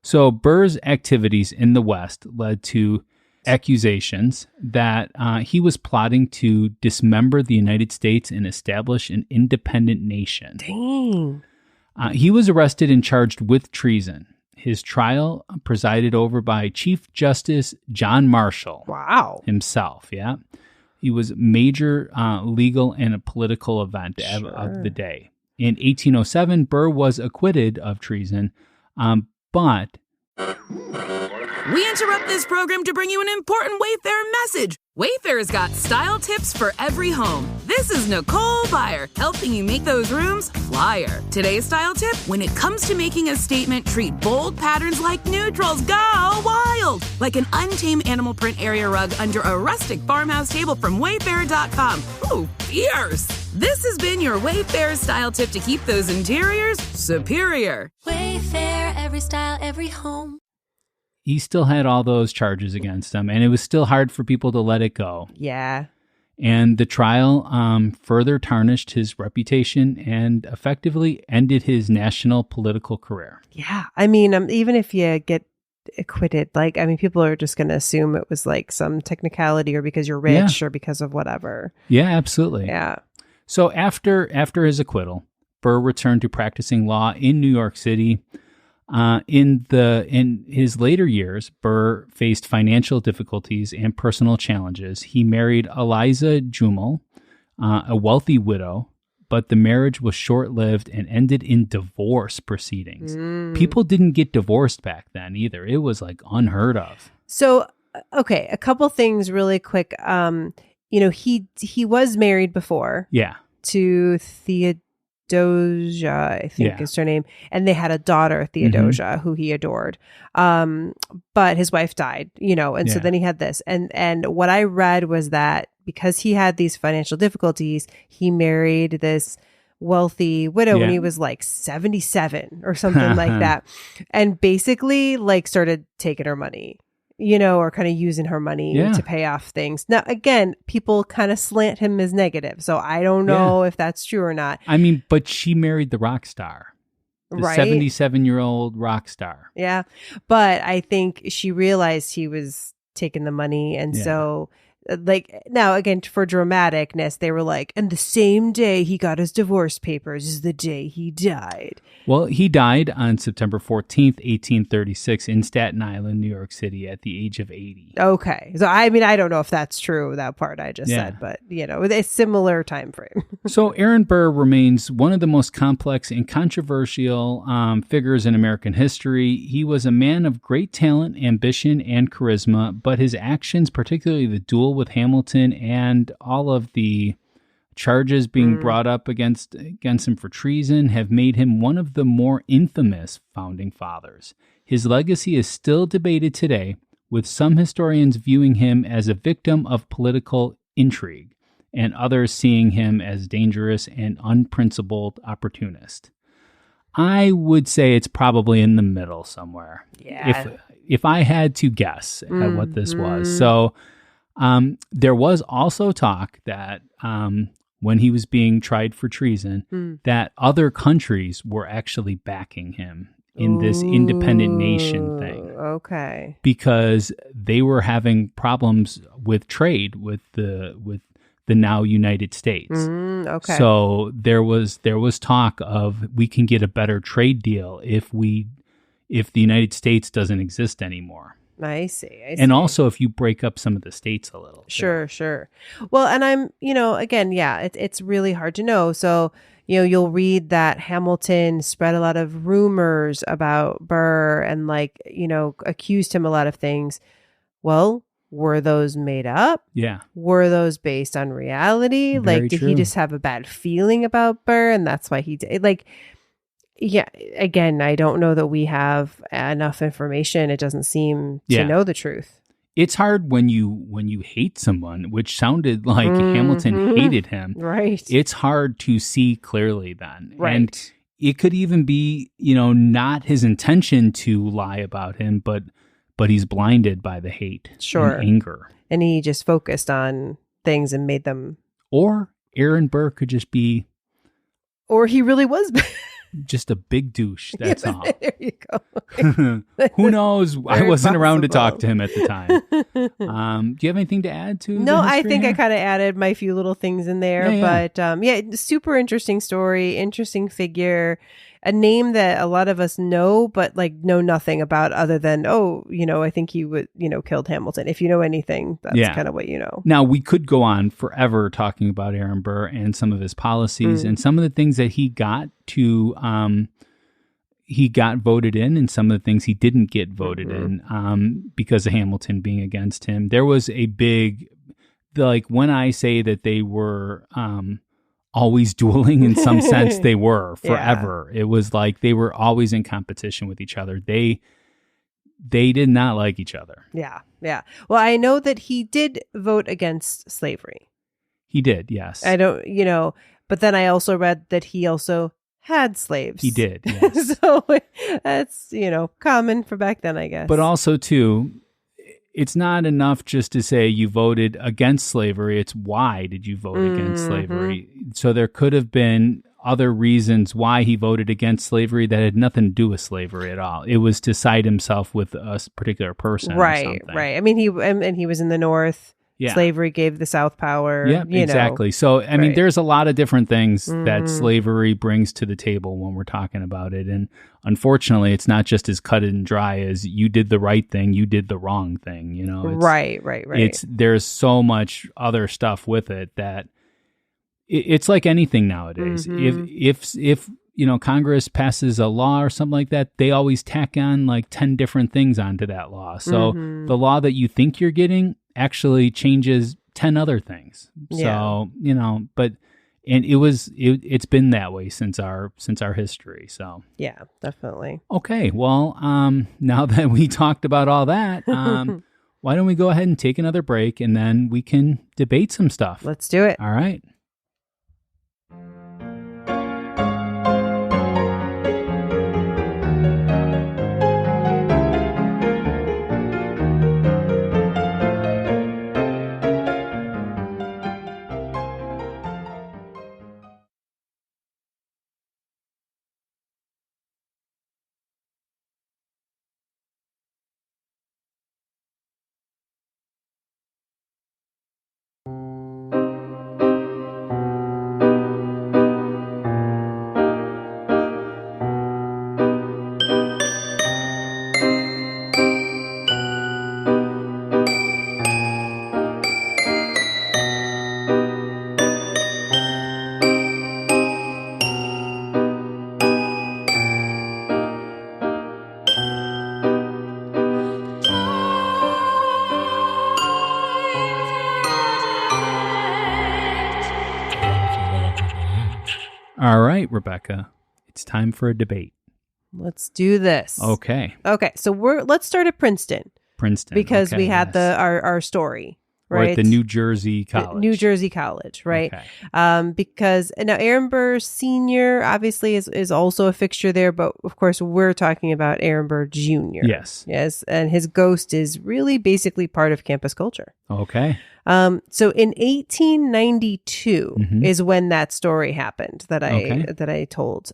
Speaker 4: So Burr's activities in the West led to accusations that he was plotting to dismember the United States and establish an independent nation.
Speaker 5: Dang.
Speaker 4: He was arrested and charged with treason. His trial presided over by Chief Justice John Marshall.
Speaker 5: Wow.
Speaker 4: Himself, yeah. He was a major legal and a political event of the day. In 1807, Burr was acquitted of treason, but...
Speaker 1: We interrupt this program to bring you an important Wayfair message. Wayfair's got style tips for every home. This is Nicole Byer, helping you make those rooms flyer. Today's style tip, when it comes to making a statement, treat bold patterns like neutrals. Go wild! Like an untamed animal print area rug under a rustic farmhouse table from Wayfair.com. Ooh, fierce! This has been your Wayfair style tip to keep those interiors superior.
Speaker 2: Wayfair, every style, every home.
Speaker 4: He still had all those charges against him, and it was still hard for people to let it go.
Speaker 5: Yeah.
Speaker 4: And the trial further tarnished his reputation and effectively ended his national political career.
Speaker 5: Yeah. I mean, even if you get acquitted, people are just going to assume it was like some technicality or because you're rich or because of whatever.
Speaker 4: Yeah, absolutely.
Speaker 5: Yeah.
Speaker 4: So after his acquittal, Burr returned to practicing law in New York City. In his later years, Burr faced financial difficulties and personal challenges. He married Eliza Jumel, a wealthy widow, but the marriage was short-lived and ended in divorce proceedings. People didn't get divorced back then either. It was like unheard of.
Speaker 5: So, okay, a couple things really quick. He was married before.
Speaker 4: Yeah.
Speaker 5: To Theodosia, I think is her name. And they had a daughter, Theodosia, who he adored. But his wife died, and so then he had this. And what I read was that because he had these financial difficulties, he married this wealthy widow when he was like 77 or something like that. And basically like started taking her money. Or kind of using her money to pay off things. Now, again, people kind of slant him as negative. So I don't know if that's true or not.
Speaker 4: I mean, but she married the rock star. The 77-year-old rock star.
Speaker 5: Yeah. But I think she realized he was taking the money. And so, like, now, again, for dramaticness, they were like, and the same day he got his divorce papers is the day he died.
Speaker 4: Well, he died on September 14th, 1836 in Staten Island, New York City at the age of 80.
Speaker 5: Okay. So, I mean, I don't know if that's true, that part I just said, but, a similar time frame.
Speaker 4: So, Aaron Burr remains one of the most complex and controversial figures in American history. He was a man of great talent, ambition, and charisma, but his actions, particularly the duel with Hamilton and all of the charges being brought up against him for treason, have made him one of the more infamous founding fathers. His legacy is still debated today, with some historians viewing him as a victim of political intrigue and others seeing him as dangerous and unprincipled opportunist. I would say it's probably in the middle somewhere.
Speaker 5: Yeah.
Speaker 4: If I had to guess at what this was. So there was also talk that when he was being tried for treason, that other countries were actually backing him in this independent nation thing.
Speaker 5: Okay.
Speaker 4: Because they were having problems with trade with the now United States.
Speaker 5: Okay.
Speaker 4: So there was talk of we can get a better trade deal if the United States doesn't exist anymore.
Speaker 5: I see.
Speaker 4: And also if you break up some of the states a little.
Speaker 5: Sure. Well, and I'm, again, it's really hard to know. So, you'll read that Hamilton spread a lot of rumors about Burr and accused him a lot of things. Well, were those made up?
Speaker 4: Yeah.
Speaker 5: Were those based on reality?
Speaker 4: Very
Speaker 5: did
Speaker 4: true.
Speaker 5: he just have a bad feeling about Burr and that's why he did? Yeah, again, I don't know that we have enough information. It doesn't seem to know the truth.
Speaker 4: It's hard when you hate someone, which sounded like Hamilton hated him.
Speaker 5: Right.
Speaker 4: It's hard to see clearly then.
Speaker 5: Right.
Speaker 4: And it could even be, not his intention to lie about him, but he's blinded by the hate and anger.
Speaker 5: And he just focused on things and made them.
Speaker 4: Or Aaron Burr could just be.
Speaker 5: Or he really was.
Speaker 4: Just a big douche. That's all.
Speaker 5: There you go.
Speaker 4: Who knows? I wasn't around to talk to him at the time. Do you have anything to add to?
Speaker 5: No, I think I kind of added my few little things in there. Yeah. But super interesting story, interesting figure, a name that a lot of us know, but know nothing about other than, I think he would, killed Hamilton. If you know anything, that's kind of what you know.
Speaker 4: Now, we could go on forever talking about Aaron Burr and some of his policies and some of the things that he got voted in and some of the things he didn't get voted in because of Hamilton being against him. There was a big, when I say that they were always dueling in some sense, they were forever. It was like they were always in competition with each other. They did not like each other.
Speaker 5: Yeah. Well, I know that he did vote against slavery.
Speaker 4: He did, yes.
Speaker 5: I don't, but then I also read that he also had slaves.
Speaker 4: He did, yes.
Speaker 5: So that's, common for back then, I guess.
Speaker 4: But also, too, it's not enough just to say you voted against slavery. It's why did you vote against slavery? So there could have been other reasons why he voted against slavery that had nothing to do with slavery at all. It was to side himself with a particular person.
Speaker 5: Right. I mean, he was in the North. Yeah. Slavery gave the South power.
Speaker 4: Yeah, exactly. So, I mean, there's a lot of different things that slavery brings to the table when we're talking about it. And unfortunately, it's not just as cut and dry as you did the right thing, you did the wrong thing, It's there's so much other stuff with it that it's like anything nowadays. If Congress passes a law or something like that, they always tack on 10 different things onto that law. So the law that you think you're getting actually changes 10 other things. So, but And it's been that way since our history. So
Speaker 5: yeah, definitely.
Speaker 4: Okay, well, now that we talked about all that, why don't we go ahead and take another break, and then we can debate some stuff.
Speaker 5: Let's do it.
Speaker 4: All right. All right, Rebecca, it's time for a debate.
Speaker 5: Let's do this.
Speaker 4: Okay.
Speaker 5: So let's start at Princeton. Because we had our story, right?
Speaker 4: Or at the New Jersey College.
Speaker 5: New Jersey College, right? Okay. Because now Aaron Burr Sr. obviously is also a fixture there, but of course we're talking about Aaron Burr Jr. Yes, and his ghost is really basically part of campus culture.
Speaker 4: Okay.
Speaker 5: So in 1892 is when that story happened that I told.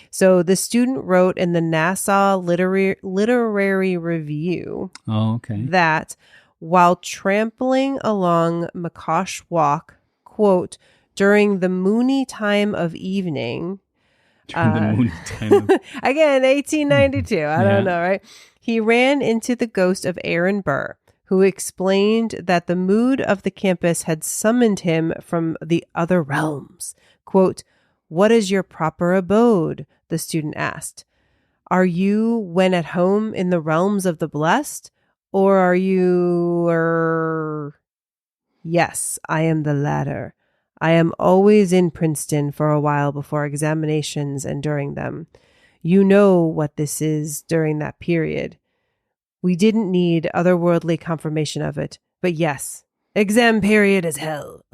Speaker 5: So the student wrote in the Nassau Literary Review that while trampling along McCosh Walk, quote, during the moony time of evening.
Speaker 4: Again,
Speaker 5: 1892. I don't know, right? He ran into the ghost of Aaron Burr, who explained that the mood of the campus had summoned him from the other realms. Quote, "What is your proper abode?" the student asked. "Are you when at home in the realms of the blessed? Or are you... Yes, I am the latter. I am always in Princeton for a while before examinations and during them. You know what this is during that period. We didn't need otherworldly confirmation of it. But yes, exam period is hell."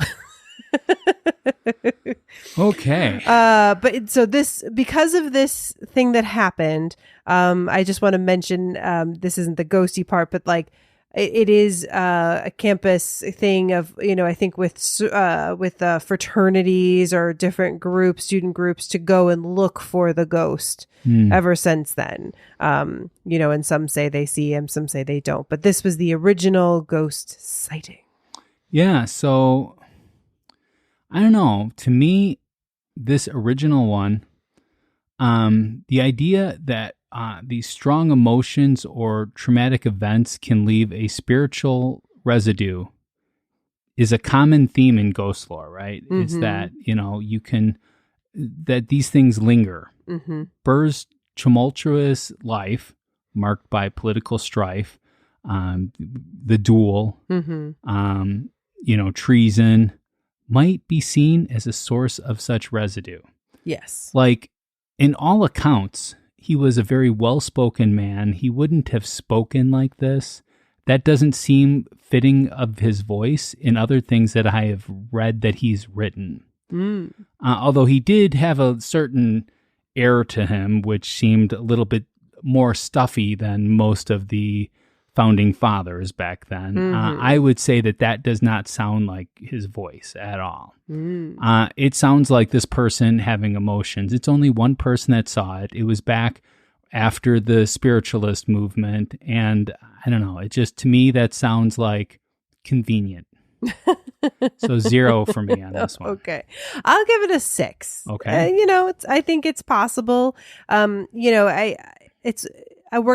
Speaker 4: Okay.
Speaker 5: But so because of this thing that happened, I just want to mention, this isn't the ghosty part, but like it is a campus thing of, I think with fraternities or different groups, student groups, to go and look for the ghost ever since then. And some say they see him, some say they don't. But this was the original ghost sighting.
Speaker 4: Yeah, so I don't know. To me, this original one, the idea that these strong emotions or traumatic events can leave a spiritual residue is a common theme in ghost lore, right? It's that, that these things linger. Burr's tumultuous life, marked by political strife, the duel, treason, might be seen as a source of such residue.
Speaker 5: Yes.
Speaker 4: Like, in all accounts, he was a very well-spoken man. He wouldn't have spoken like this. That doesn't seem fitting of his voice in other things that I have read that he's written. Although he did have a certain air to him, which seemed a little bit more stuffy than most of the founding fathers back then. I would say that does not sound like his voice at all. It sounds like this person having emotions. It's only one person that saw it. It was back after the spiritualist movement. And I don't know, it just, to me, that sounds like convenient. So 0 for me on this one.
Speaker 5: Okay. I'll give it a 6.
Speaker 4: Okay.
Speaker 5: I think it's possible. We're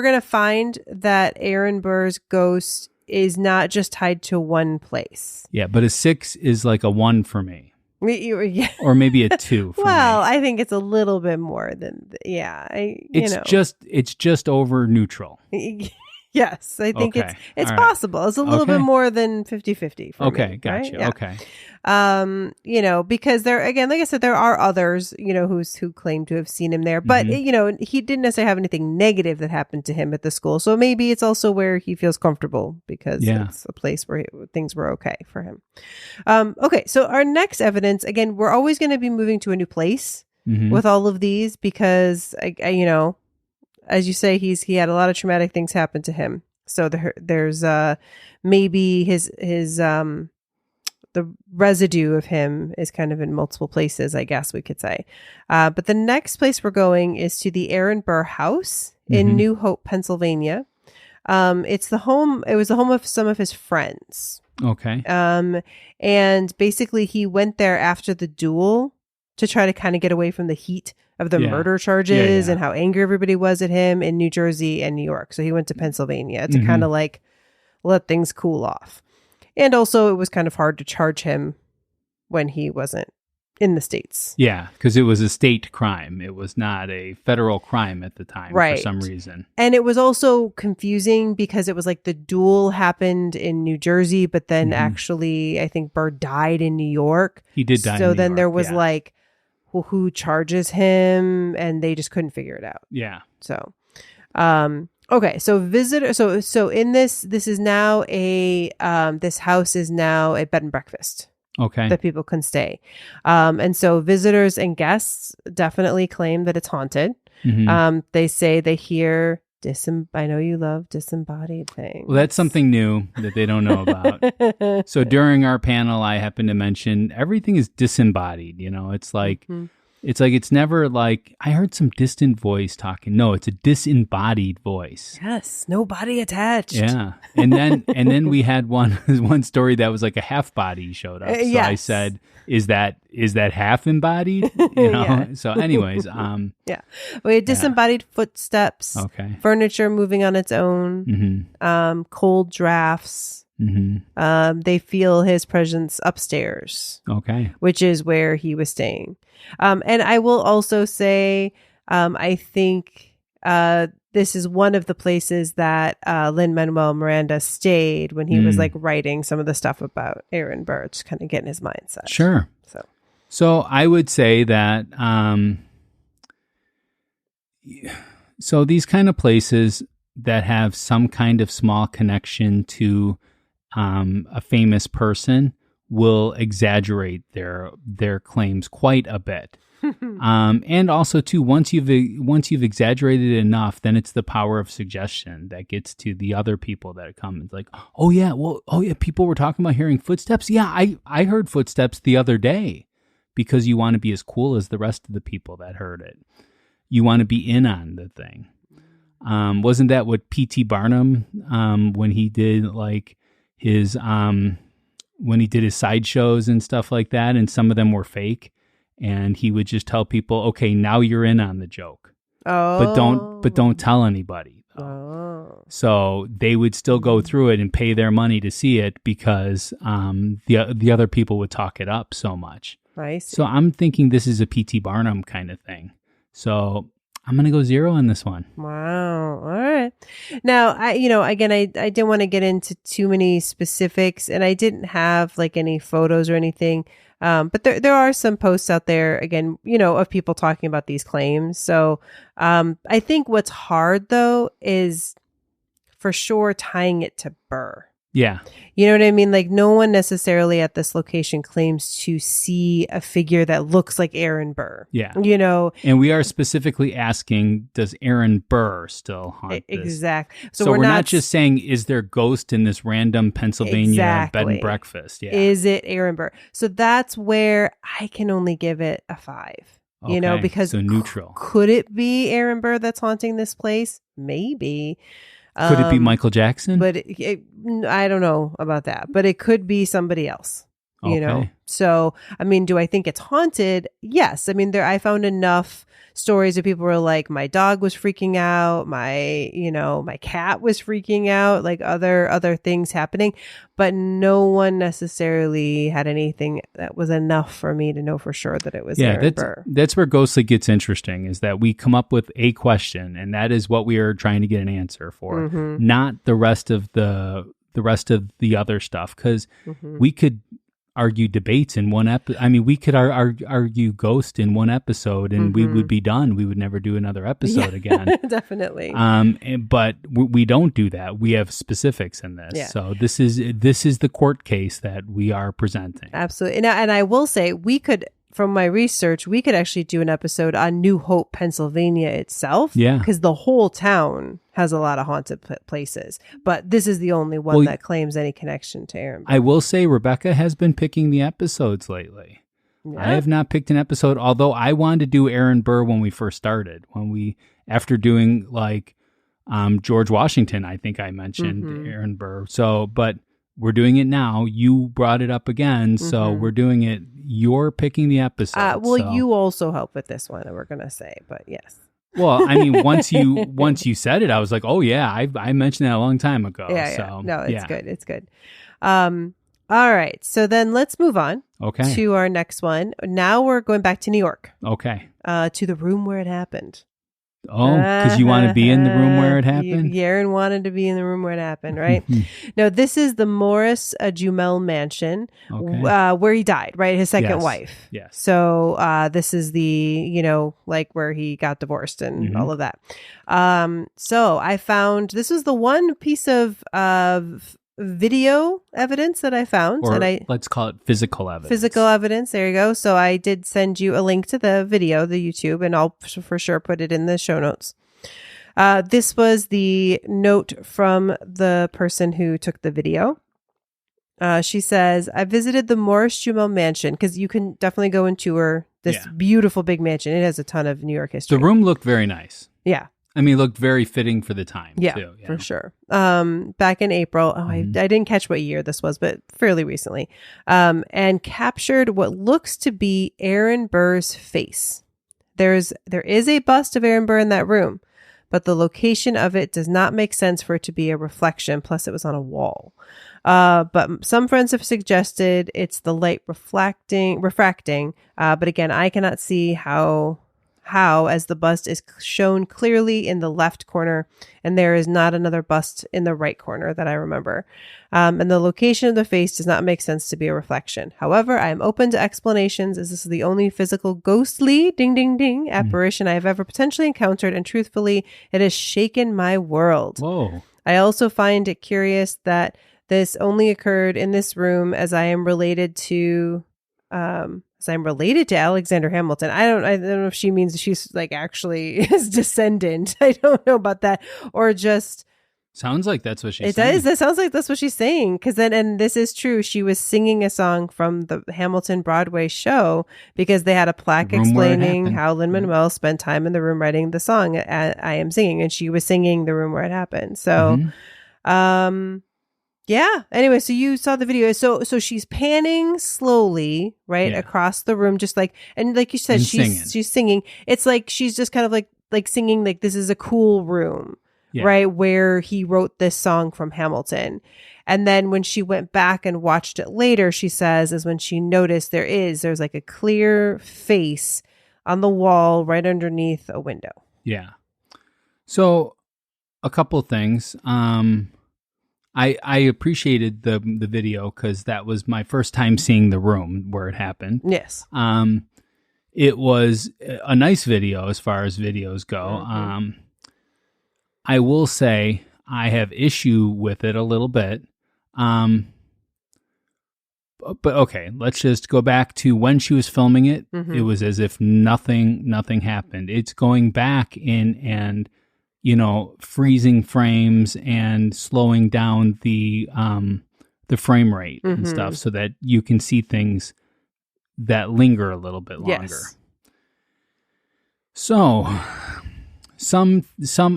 Speaker 5: going to find that Aaron Burr's ghost is not just tied to one place.
Speaker 4: Yeah, but a 6 is like a 1 for me.
Speaker 5: Yeah.
Speaker 4: Or maybe a 2 for me.
Speaker 5: I think it's a little bit more than,
Speaker 4: It's just over neutral.
Speaker 5: Yes, I think it's possible. It's a little bit more than 50-50 for me.
Speaker 4: Gotcha.
Speaker 5: Right? Yeah.
Speaker 4: Okay.
Speaker 5: Because there, again, like I said, there are others, who claim to have seen him there, but he didn't necessarily have anything negative that happened to him at the school. So maybe it's also where he feels comfortable because it's a place where things were okay for him. Okay. So our next evidence, again, we're always going to be moving to a new place with all of these because, as you say, he had a lot of traumatic things happen to him. So there's maybe his the residue of him is kind of in multiple places, I guess we could say. But the next place we're going is to the Aaron Burr house in New Hope, Pennsylvania. It was the home of some of his friends.
Speaker 4: Okay.
Speaker 5: And basically he went there after the duel to try to kind of get away from the heat of the murder charges and how angry everybody was at him in New Jersey and New York. So he went to Pennsylvania to kind of like let things cool off. And also it was kind of hard to charge him when he wasn't in the States.
Speaker 4: Yeah, because it was a state crime. It was not a federal crime at the time for some reason.
Speaker 5: And it was also confusing because it was like the duel happened in New Jersey, but then actually I think Burr died in New York.
Speaker 4: He did die in
Speaker 5: New York. So then there was like, well, who charges him? And they just couldn't figure it out.
Speaker 4: Yeah.
Speaker 5: So, okay. So visitor. So in this is now this house is now a bed and breakfast.
Speaker 4: Okay.
Speaker 5: That people can stay. And so visitors and guests definitely claim that it's haunted. They say they hear I know you love disembodied things.
Speaker 4: Well, that's something new that they don't know about. So during our panel, I happened to mention everything is disembodied. It's like, it's never like, I heard some distant voice talking. No, it's a disembodied voice.
Speaker 5: Yes. No body attached.
Speaker 4: Yeah. And then we had one story that was like a half body showed up. So I said, is that half embodied? So anyways,
Speaker 5: yeah. We had disembodied footsteps.
Speaker 4: Okay.
Speaker 5: Furniture moving on its own. Cold drafts. They feel his presence upstairs.
Speaker 4: Okay.
Speaker 5: Which is where he was staying. And I will also say, I think this is one of the places that Lin-Manuel Miranda stayed when he was like writing some of the stuff about Aaron Burr, just kind of getting his mindset.
Speaker 4: Sure. So I would say that, so these kind of places that have some kind of small connection to a famous person will exaggerate their claims quite a bit. And also too, once you've exaggerated it enough, then it's the power of suggestion that gets to the other people that come. It's like, people were talking about hearing footsteps. Yeah, I heard footsteps the other day, because you want to be as cool as the rest of the people that heard it. You want to be in on the thing. Wasn't that what P.T. Barnum, when he did like his sideshows and stuff like that, and some of them were fake, and he would just tell people, okay, now you're in on the joke.
Speaker 5: Oh.
Speaker 4: But don't tell anybody.
Speaker 5: Oh.
Speaker 4: So they would still go through it and pay their money to see it because the other people would talk it up so much.
Speaker 5: I see.
Speaker 4: So I'm thinking this is a P.T. Barnum kind of thing. So I'm going to go 0 on this one.
Speaker 5: Wow. All right. Now, I didn't want to get into too many specifics, and I didn't have like any photos or anything. But there are some posts out there, again, of people talking about these claims. So I think what's hard, though, is for sure tying it to Burr.
Speaker 4: Yeah.
Speaker 5: You know what I mean? Like, no one necessarily at this location claims to see a figure that looks like Aaron Burr.
Speaker 4: Yeah.
Speaker 5: And
Speaker 4: we are specifically asking, does Aaron Burr still haunt this?
Speaker 5: Exactly.
Speaker 4: So we're not just saying, is there ghost in this random Pennsylvania bed and breakfast? Yeah.
Speaker 5: Is it Aaron Burr? So that's where I can only give it a 5.
Speaker 4: Okay.
Speaker 5: Because
Speaker 4: so neutral.
Speaker 5: Could it be Aaron Burr that's haunting this place? Maybe.
Speaker 4: Could it be Michael Jackson?
Speaker 5: But I don't know about that. But it could be somebody else. you know? So, I mean, do I think it's haunted? Yes. I mean, I found enough stories of people were like, my dog was freaking out, my cat was freaking out, like other things happening, but no one necessarily had anything that was enough for me to know for sure that it was Aaron Burr.
Speaker 4: That's where Ghostly gets interesting, is that we come up with a question, and that is what we are trying to get an answer for, not the rest of the other stuff, because we could argue debates in one episode. I mean, we could argue Ghost in one episode and we would be done. We would never do another episode again.
Speaker 5: Definitely.
Speaker 4: But we don't do that. We have specifics in this. Yeah. So this is the court case that we are presenting.
Speaker 5: Absolutely. And I will say, from my research, we could actually do an episode on New Hope, Pennsylvania itself. Yeah. Because the whole town has a lot of haunted places. But this is the only one that claims any connection to Aaron Burr.
Speaker 4: I will say Rebecca has been picking the episodes lately. Yeah. I have not picked an episode, although I wanted to do Aaron Burr when we first started. After doing like George Washington, I think I mentioned Aaron Burr. So, but we're doing it now. You brought it up again, so we're doing it. You're picking the episode.
Speaker 5: You also help with this one, we're going to say, but yes.
Speaker 4: Well, I mean, once you said it, I was like, oh yeah, I mentioned that a long time ago.
Speaker 5: Yeah, so, no, it's good. It's good. All right. So then let's move on to our next one. Now we're going back to New York.
Speaker 4: Okay.
Speaker 5: To the room where it happened.
Speaker 4: Oh, because you want to be in the room where it happened?
Speaker 5: Aaron wanted to be in the room where it happened, right? No, this is the Morris Jumel mansion where he died, right? His second wife.
Speaker 4: Yes.
Speaker 5: So this is the, like where he got divorced and all of that. So I found, this was the one piece of video evidence that I found.
Speaker 4: Let's call it physical evidence.
Speaker 5: Physical evidence. There you go. So I did send you a link to the video, the YouTube, and I'll for sure put it in the show notes. This was the note from the person who took the video. She says, I visited the Morris Jumel mansion, because you can definitely go and tour this beautiful big mansion. It has a ton of New York history.
Speaker 4: The room looked very nice.
Speaker 5: Yeah.
Speaker 4: I mean, it looked very fitting for the time, too.
Speaker 5: For sure. Back in April, I didn't catch what year this was, but fairly recently, and captured what looks to be Aaron Burr's face. There is a bust of Aaron Burr in that room, but the location of it does not make sense for it to be a reflection. Plus, it was on a wall. But some friends have suggested it's the light refracting. But again, I cannot see how as the bust is shown clearly in the left corner, and there is not another bust in the right corner that I remember. And the location of the face does not make sense to be a reflection. However, I am open to explanations, as this is the only physical ghostly ding ding ding apparition I have ever potentially encountered, and truthfully, it has shaken my world.
Speaker 4: Whoa.
Speaker 5: I also find it curious that this only occurred in this room, as I am related to Alexander Hamilton. I don't know if she means she's like actually his descendant. I don't know about that, or just
Speaker 4: sounds like that's what she's saying.
Speaker 5: It does. That sounds like that's what she's saying. Because then, and this is true, she was singing a song from the Hamilton Broadway show, because they had a plaque explaining how Lin-Manuel spent time in the room writing the song I Am Singing, and she was singing The Room Where It Happened. So, yeah. Anyway, so you saw the video. So she's panning slowly, right, across the room, just like, and like you said, she's singing. It's like she's just kind of like singing, like this is a cool room, right, where he wrote this song from Hamilton. And then when she went back and watched it later, she says, is when she noticed there's like a clear face on the wall right underneath a window.
Speaker 4: Yeah. So a couple of things. I appreciated the video, because that was my first time seeing the room where it happened.
Speaker 5: Yes.
Speaker 4: It was a nice video as far as videos go. I will say I have issue with it a little bit. But okay, let's just go back to when she was filming it. It was as if nothing happened. It's going back in and freezing frames and slowing down the frame rate and stuff, so that you can see things that linger a little bit longer. Yes. So, some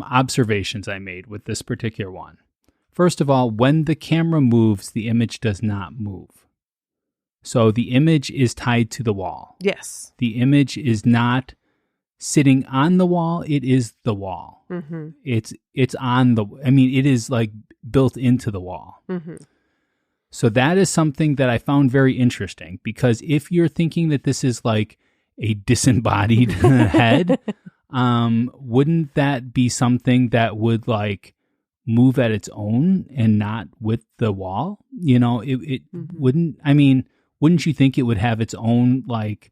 Speaker 4: observations I made with this particular one. First of all, when the camera moves, the image does not move. So the image is tied to the wall.
Speaker 5: Yes.
Speaker 4: The image is not sitting on the wall. It is the wall.
Speaker 5: Mm-hmm.
Speaker 4: It's on the, I mean, it is like built into the wall.
Speaker 5: Mm-hmm.
Speaker 4: So that is something that I found very interesting, because if you're thinking that this is like a disembodied head, wouldn't that be something that would like move at its own and not with the wall? You know, it wouldn't, I mean, wouldn't you think it would have its own like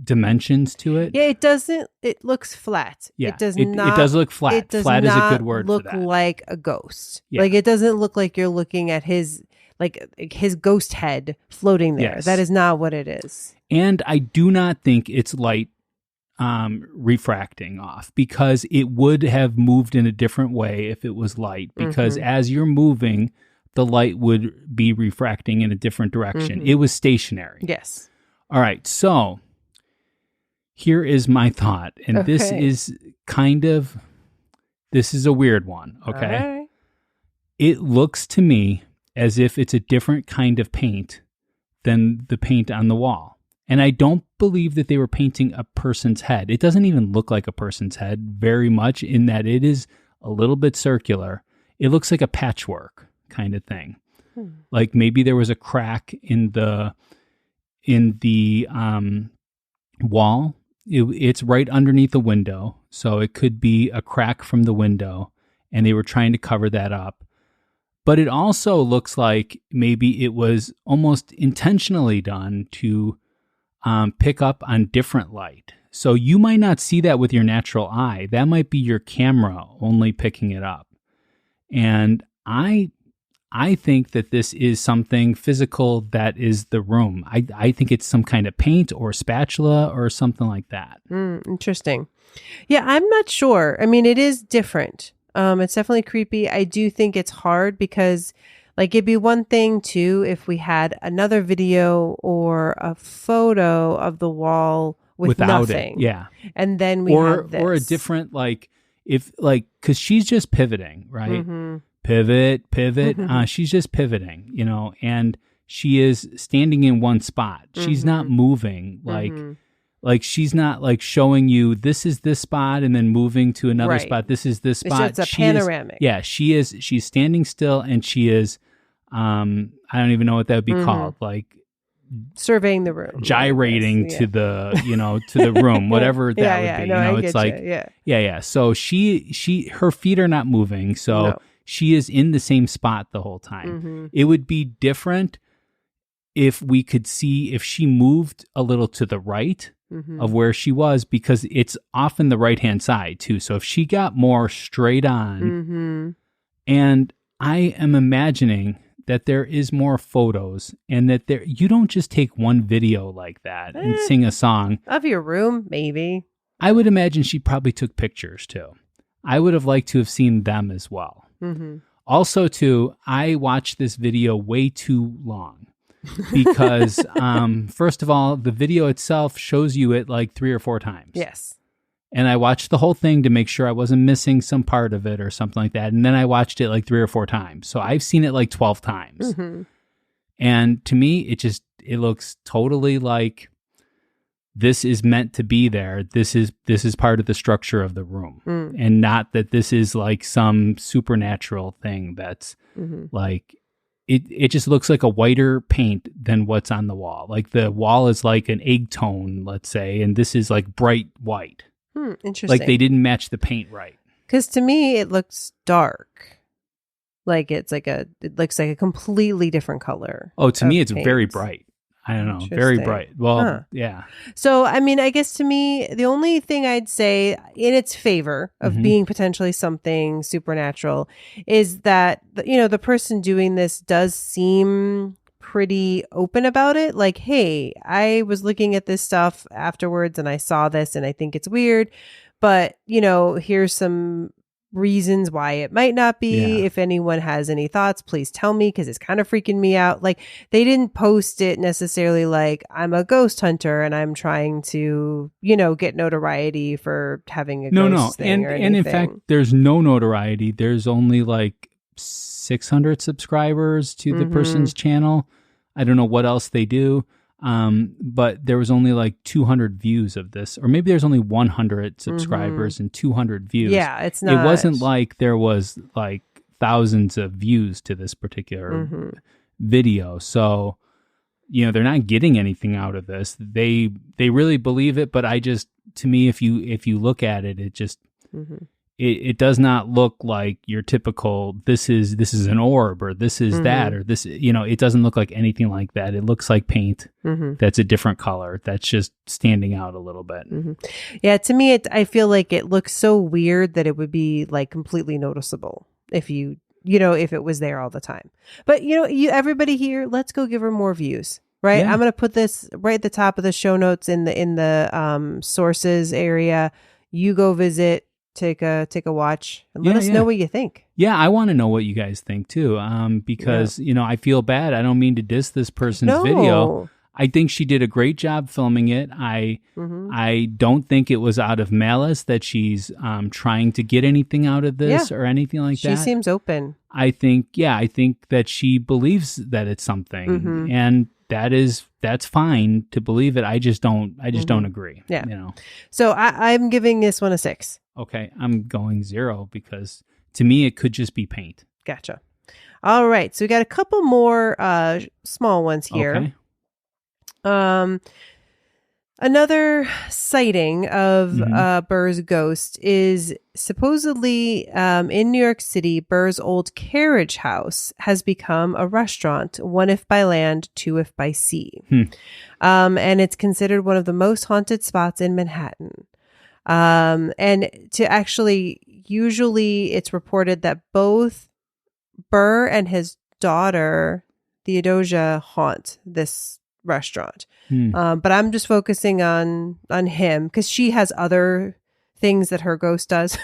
Speaker 4: dimensions to it?
Speaker 5: Yeah, it doesn't. It looks flat.
Speaker 4: Yeah,
Speaker 5: it does
Speaker 4: it
Speaker 5: not.
Speaker 4: It does look flat.
Speaker 5: It does
Speaker 4: flat
Speaker 5: not
Speaker 4: is a good word
Speaker 5: look
Speaker 4: for that.
Speaker 5: like a ghost.
Speaker 4: Yeah.
Speaker 5: Like it doesn't look like you're looking at his ghost head floating there.
Speaker 4: Yes.
Speaker 5: That is not what it is.
Speaker 4: And I do not think it's light refracting off, because it would have moved in a different way if it was light, because as you're moving, the light would be refracting in a different direction. It was stationary.
Speaker 5: Yes.
Speaker 4: All right. So here is my thought. And this is this is a weird one. Okay.
Speaker 5: All right.
Speaker 4: It looks to me as if it's a different kind of paint than the paint on the wall. And I don't believe that they were painting a person's head. It doesn't even look like a person's head very much, in that it is a little bit circular. It looks like a patchwork kind of thing. Like maybe there was a crack in the wall. It's right underneath the window. So it could be a crack from the window, and they were trying to cover that up. But it also looks like maybe it was almost intentionally done to pick up on different light. So you might not see that with your natural eye. That might be your camera only picking it up. And I think that this is something physical that is the room. I think it's some kind of paint or spatula or something like that.
Speaker 5: Interesting. Yeah, I'm not sure. I mean, it is different. It's definitely creepy. I do think it's hard because, like, it'd be one thing too if we had another video or a photo of the wall without nothing.
Speaker 4: It. Yeah.
Speaker 5: And then we have this.
Speaker 4: Or a different, like, if like, because she's just pivoting, right? Pivot. She's just pivoting, you know, and she is standing in one spot. She's not moving like she's not like showing you this is this spot and then moving to another spot. This is this spot.
Speaker 5: It's just a panoramic.
Speaker 4: She's standing still, and she is, I don't even know what that would be called. Like
Speaker 5: surveying the room,
Speaker 4: gyrating to the, you know, to the room, whatever that would be.
Speaker 5: No,
Speaker 4: you know, it's like, yeah. So her feet are not moving. So she is in the same spot the whole time. It would be different if we could see if she moved a little to the right of where she was, because it's often the right-hand side too. So if she got more straight on, and I am imagining that there is more photos, and that you don't just take one video like that and sing a song.
Speaker 5: Of your room, maybe.
Speaker 4: I would imagine she probably took pictures too. I would have liked to have seen them as well. Also too, I watched this video way too long. Because first of all, the video itself shows you it like 3 or 4 times.
Speaker 5: Yes.
Speaker 4: And I watched the whole thing to make sure I wasn't missing some part of it or something like that. And then I watched it like 3 or 4 times. So I've seen it like 12 times. And to me, it looks totally like this is meant to be there. This is part of the structure of the room. And not that this is like some supernatural thing that's like, It just looks like a whiter paint than what's on the wall. Like the wall is like an egg tone, let's say, and this is like bright white.
Speaker 5: Interesting.
Speaker 4: Like they didn't match the paint right.
Speaker 5: Because to me, it looks dark. Like it looks like a completely different color.
Speaker 4: Oh, to me, it's very bright. I don't know. Very bright. Well, yeah.
Speaker 5: So, I mean, I guess to me, the only thing I'd say in its favor of being potentially something supernatural is that, you know, the person doing this does seem pretty open about it. Like, hey, I was looking at this stuff afterwards and I saw this and I think it's weird, but, you know, here's some reasons why it might not be. If anyone has any thoughts, please tell me, because it's kind of freaking me out. Like, they didn't post it necessarily like, I'm a ghost hunter and I'm trying to, you know, get notoriety for having a ghost thing or anything.
Speaker 4: And in fact, there's no notoriety. There's only like 600 subscribers to the person's channel. I don't know what else they do. But there was only like 200 views of this, or maybe there's only 100 subscribers and 200 views.
Speaker 5: Yeah, it's not.
Speaker 4: It wasn't like there was like thousands of views to this particular video. So, they're not getting anything out of this. They really believe it, but to me, if you look at it, it just it does not look like your typical this is an orb, or this is that, or this, it doesn't look like anything like that. It looks like paint that's a different color that's just standing out a little bit.
Speaker 5: Yeah, to me, I feel like it looks so weird that it would be like completely noticeable if if it was there all the time. But everybody here, let's go give her more views. Right. Yeah. I'm going to put this right at the top of the show notes in the sources area. You go visit, take a watch, and let us know what you think. Yeah,
Speaker 4: I want to know what you guys think too. Because I feel bad. I don't mean to diss this person's video. I think she did a great job filming it. I don't think it was out of malice that she's trying to get anything out of this or anything like that.
Speaker 5: She seems open.
Speaker 4: I think that she believes that it's something, and that's fine to believe it. I just don't agree.
Speaker 5: Yeah. So I'm giving this one a 6.
Speaker 4: Okay. I'm going 0 because to me it could just be paint.
Speaker 5: Gotcha. All right. So we got a couple more small ones here. Okay. Another sighting of Burr's ghost is supposedly in New York City. Burr's old carriage house has become a restaurant, one if by land, two if by sea. And it's considered one of the most haunted spots in Manhattan. And to actually, usually it's reported that both Burr and his daughter, Theodosia, haunt this restaurant. But I'm just focusing on him because she has other things that her ghost does.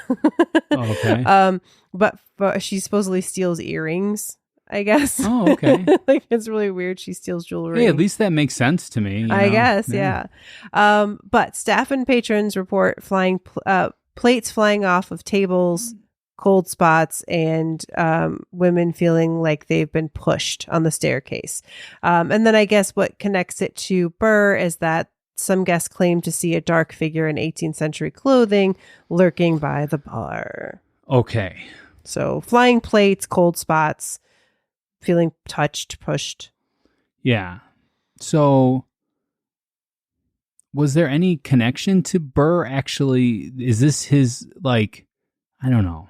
Speaker 4: Okay.
Speaker 5: But she supposedly steals earrings, I guess.
Speaker 4: Oh, okay.
Speaker 5: Like, it's really weird. She steals jewelry.
Speaker 4: Hey, at least that makes sense to me.
Speaker 5: I guess, yeah. But staff and patrons report flying plates flying off of tables, cold spots, and women feeling like they've been pushed on the staircase. And then I guess what connects it to Burr is that some guests claim to see a dark figure in 18th century clothing lurking by the bar.
Speaker 4: Okay.
Speaker 5: So flying plates, cold spots, feeling touched, pushed.
Speaker 4: Yeah. So was there any connection to Burr actually? Is this his, like, I don't know.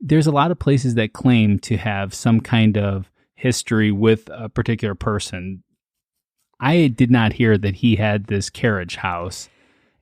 Speaker 4: There's a lot of places that claim to have some kind of history with a particular person. I did not hear that he had this carriage house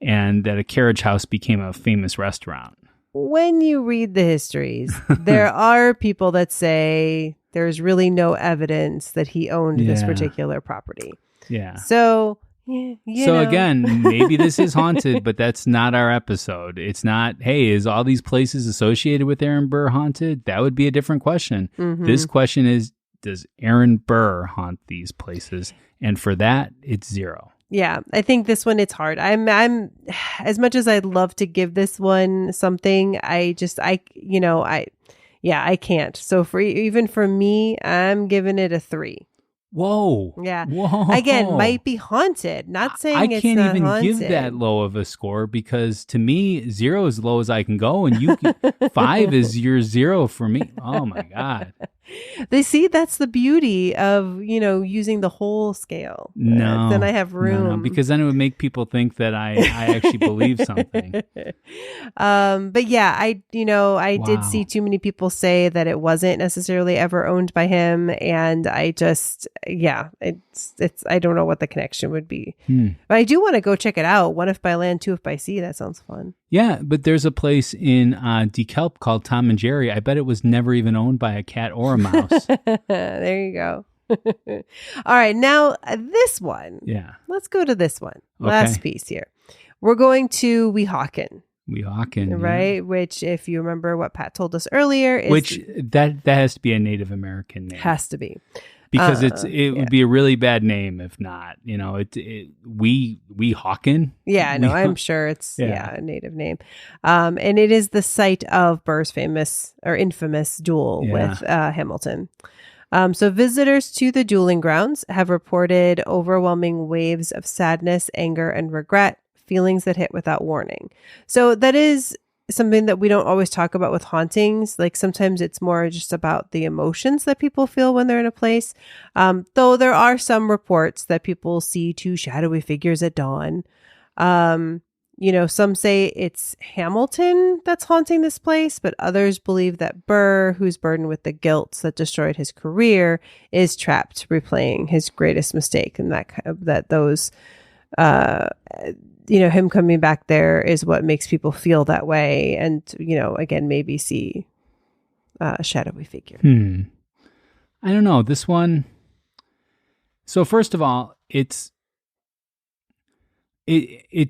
Speaker 4: and that a carriage house became a famous restaurant.
Speaker 5: When you read the histories, there are people that say there's really no evidence that he owned this particular property.
Speaker 4: Yeah.
Speaker 5: So,
Speaker 4: again, maybe this is haunted, but that's not our episode. It's not, hey, is all these places associated with Aaron Burr haunted? That would be a different question. This question is, does Aaron Burr haunt these places? And for that, it's 0.
Speaker 5: Yeah, I think this one, it's hard. I'm as much as I'd love to give this one something, I can't. So even for me, I'm giving it a 3.
Speaker 4: Whoa.
Speaker 5: Yeah.
Speaker 4: Whoa.
Speaker 5: Again, might be haunted. Not saying
Speaker 4: I
Speaker 5: it's
Speaker 4: can't
Speaker 5: not
Speaker 4: even
Speaker 5: haunted.
Speaker 4: give that low of a score because to me, 0 is as low as I can go, and 5 is your 0 for me. Oh my God.
Speaker 5: They see that's the beauty of, using the whole scale.
Speaker 4: No.
Speaker 5: Then I have room.
Speaker 4: No, because then it would make people think that I actually believe something.
Speaker 5: But yeah, I did see too many people say that it wasn't necessarily ever owned by him. And I just, it's I don't know what the connection would be. But I do want to go check it out. One if by land, two if by sea. That sounds fun.
Speaker 4: Yeah, but there's a place in DeKalb called Tom and Jerry. I bet it was never even owned by a cat or a mouse.
Speaker 5: There you go. All right, now this one.
Speaker 4: Yeah.
Speaker 5: Let's go to this one. Okay. Last piece here. We're going to Weehawken.
Speaker 4: Weehawken.
Speaker 5: Right? Yeah. Which, if you remember what Pat told us earlier, is...
Speaker 4: Which, that has to be a Native American name.
Speaker 5: Has to be.
Speaker 4: Because it would be a really bad name if not. You know, we Hawken.
Speaker 5: Yeah, no, I'm sure it's a native name. And it is the site of Burr's famous or infamous duel with Hamilton. So visitors to the dueling grounds have reported overwhelming waves of sadness, anger, and regret, feelings that hit without warning. So that is something that we don't always talk about with hauntings. Like sometimes it's more just about the emotions that people feel when they're in a place. Though there are some reports that people see two shadowy figures at dawn. Some say it's Hamilton that's haunting this place, but others believe that Burr, who's burdened with the guilt that destroyed his career, is trapped replaying his greatest mistake, and him coming back there is what makes people feel that way, and again maybe see a shadowy figure.
Speaker 4: I don't know this one. So first of all, it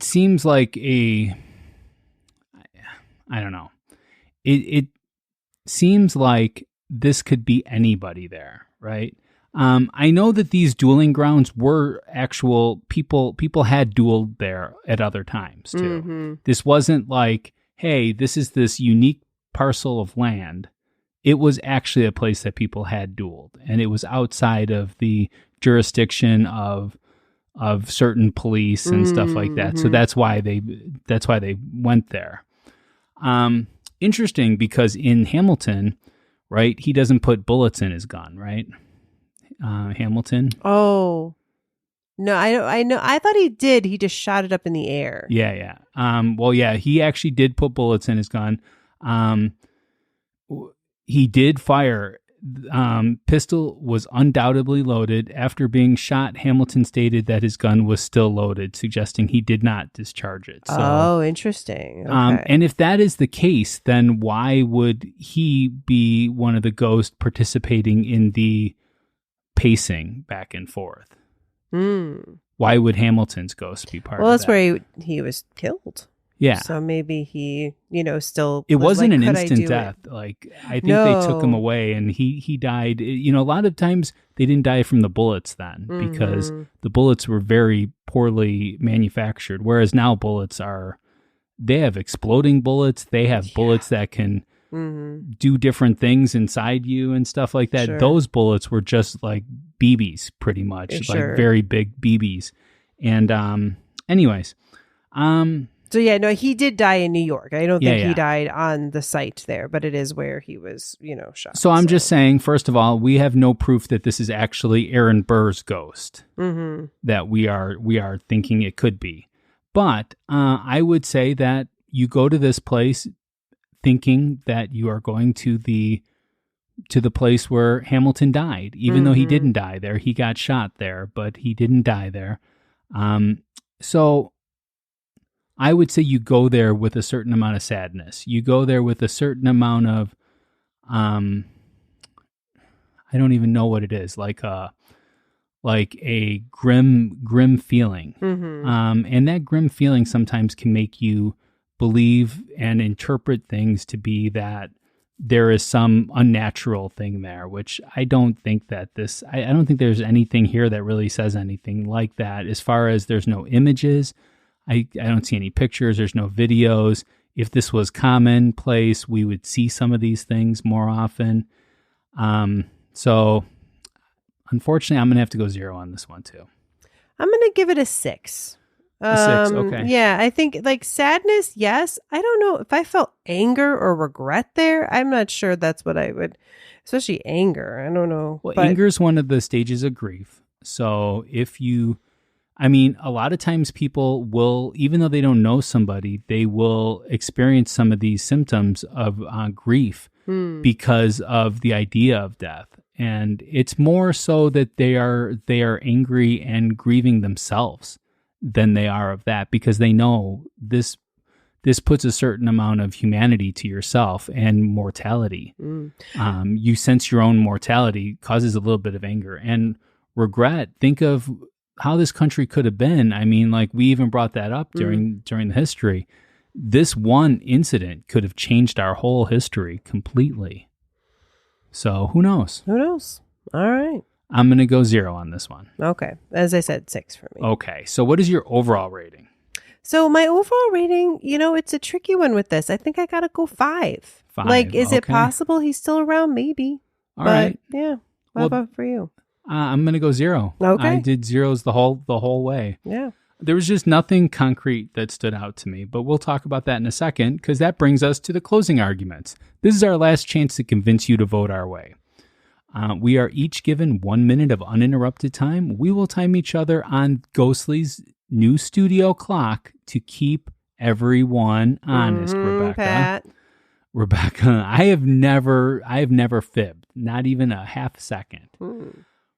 Speaker 4: seems like I don't know. It seems like this could be anybody there, right? I know that these dueling grounds were actual people. People had dueled there at other times too. Mm-hmm. This wasn't like, hey, this is this unique parcel of land. It was actually a place that people had dueled, and it was outside of the jurisdiction of certain police and stuff like that. So that's why they went there. Interesting, because in Hamilton, right, he doesn't put bullets in his gun, right? Hamilton.
Speaker 5: Oh, no, I know. I thought he did. He just shot it up in the air.
Speaker 4: Yeah. He actually did put bullets in his gun. He did fire. Pistol was undoubtedly loaded. After being shot, Hamilton stated that his gun was still loaded, suggesting he did not discharge it. So,
Speaker 5: interesting. Okay.
Speaker 4: And if that is the case, then why would he be one of the ghosts participating in the pacing back and forth? Why would Hamilton's ghost be part of that?
Speaker 5: Well, that's where he was killed.
Speaker 4: Yeah.
Speaker 5: So maybe he, still.
Speaker 4: It wasn't an instant death. Like, I think they took him away and he died. A lot of times they didn't die from the bullets then because the bullets were very poorly manufactured. Whereas now they have exploding bullets. They have bullets that can do different things inside you and stuff like that. Sure. Those bullets were just like BBs pretty much, like very big BBs. And anyways.
Speaker 5: So he did die in New York. I don't think he died on the site there, but it is where he was, shot.
Speaker 4: So I'm just saying, first of all, we have no proof that this is actually Aaron Burr's ghost that we are thinking it could be. But I would say that you go to this place thinking that you are going to the place where Hamilton died, even though he didn't die there. He got shot there, but he didn't die there. So I would say you go there with a certain amount of sadness. You go there with a certain amount of, I don't even know what it is, like a grim feeling. And that grim feeling sometimes can make you believe and interpret things to be that there is some unnatural thing there, which I don't think that I don't think there's anything here that really says anything like that. As far as there's no images, I don't see any pictures. There's no videos. If this was commonplace, we would see some of these things more often. So unfortunately, I'm going to have to go 0 on this one too.
Speaker 5: I'm going to give it a 6.
Speaker 4: A 6, okay.
Speaker 5: Yeah, I think like sadness, yes. I don't know if I felt anger or regret there. I'm not sure that's what I would, especially anger. I don't know.
Speaker 4: Well, anger is one of the stages of grief. So a lot of times people will, even though they don't know somebody, they will experience some of these symptoms of grief because of the idea of death. And it's more so that they are angry and grieving themselves than they are of that, because they know this puts a certain amount of humanity to yourself and mortality. You sense your own mortality causes a little bit of anger and regret. Think of how this country could have been. I mean, like we even brought that up during the history. This one incident could have changed our whole history completely. So who knows?
Speaker 5: Who knows? All right.
Speaker 4: I'm going to go 0 on this one.
Speaker 5: Okay. As I said, 6 for me.
Speaker 4: Okay. So what is your overall rating?
Speaker 5: So my overall rating, it's a tricky one with this. I think I got to go 5.
Speaker 4: 5.
Speaker 5: Like, is it possible he's still around? Maybe.
Speaker 4: All right.
Speaker 5: Yeah. What about for you?
Speaker 4: I'm going to go 0.
Speaker 5: Okay.
Speaker 4: I did 0s the whole way.
Speaker 5: Yeah.
Speaker 4: There was just nothing concrete that stood out to me, but we'll talk about that in a second because that brings us to the closing arguments. This is our last chance to convince you to vote our way. We are each given 1 minute of uninterrupted time. We will time each other on Ghostly's new studio clock to keep everyone honest, Rebecca.
Speaker 5: Pat.
Speaker 4: Rebecca, I have never fibbed, not even a half second.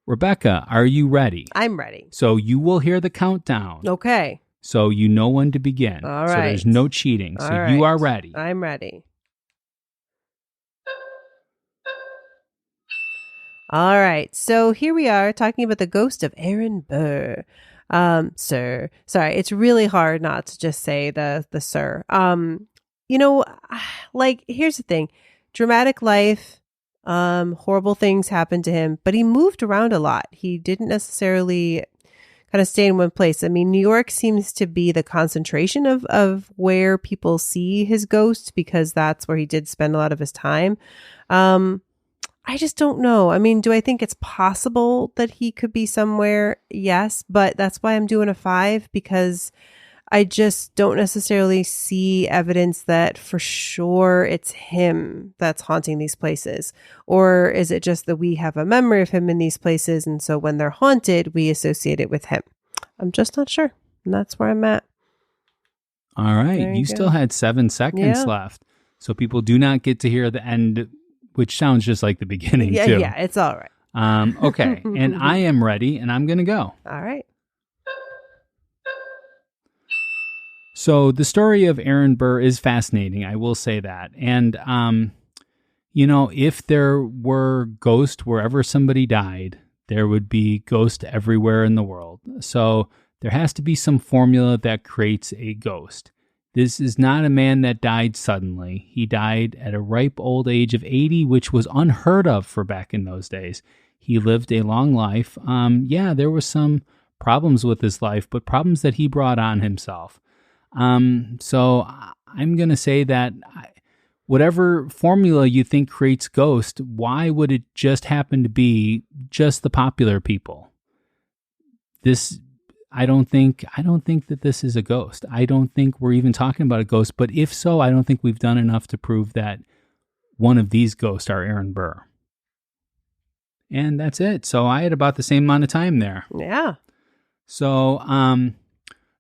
Speaker 4: Rebecca, are you ready?
Speaker 5: I'm ready.
Speaker 4: So you will hear the countdown.
Speaker 5: Okay.
Speaker 4: So you know when to begin.
Speaker 5: All
Speaker 4: So
Speaker 5: right.
Speaker 4: there's no cheating. So you are ready.
Speaker 5: I'm ready. All right. So here we are talking about the ghost of Aaron Burr. Sir. Sorry, it's really hard not to just say the sir. Here's the thing. Dramatic life. Horrible things happened to him, but he moved around a lot. He didn't necessarily kind of stay in one place. I mean, New York seems to be the concentration of where people see his ghost because that's where he did spend a lot of his time. I just don't know. I mean, do I think it's possible that he could be somewhere? Yes, but that's why I'm doing a 5 because I just don't necessarily see evidence that for sure it's him that's haunting these places. Or is it just that we have a memory of him in these places and so when they're haunted, we associate it with him? I'm just not sure. And that's where I'm at.
Speaker 4: All right. You still had 7 seconds left. So people do not get to hear the end, which sounds just like the beginning too.
Speaker 5: Yeah, it's all right.
Speaker 4: Okay. And I am ready and I'm going to go.
Speaker 5: All right.
Speaker 4: So the story of Aaron Burr is fascinating. I will say that. And, if there were ghosts wherever somebody died, there would be ghosts everywhere in the world. So there has to be some formula that creates a ghost. This is not a man that died suddenly. He died at a ripe old age of 80, which was unheard of for back in those days. He lived a long life. There were some problems with his life, but problems that he brought on himself. So I'm going to say that whatever formula you think creates ghost, why would it just happen to be just the popular people? I don't think that this is a ghost. I don't think we're even talking about a ghost, but if so, I don't think we've done enough to prove that one of these ghosts are Aaron Burr. And that's it. So I had about the same amount of time there.
Speaker 5: Yeah.
Speaker 4: So,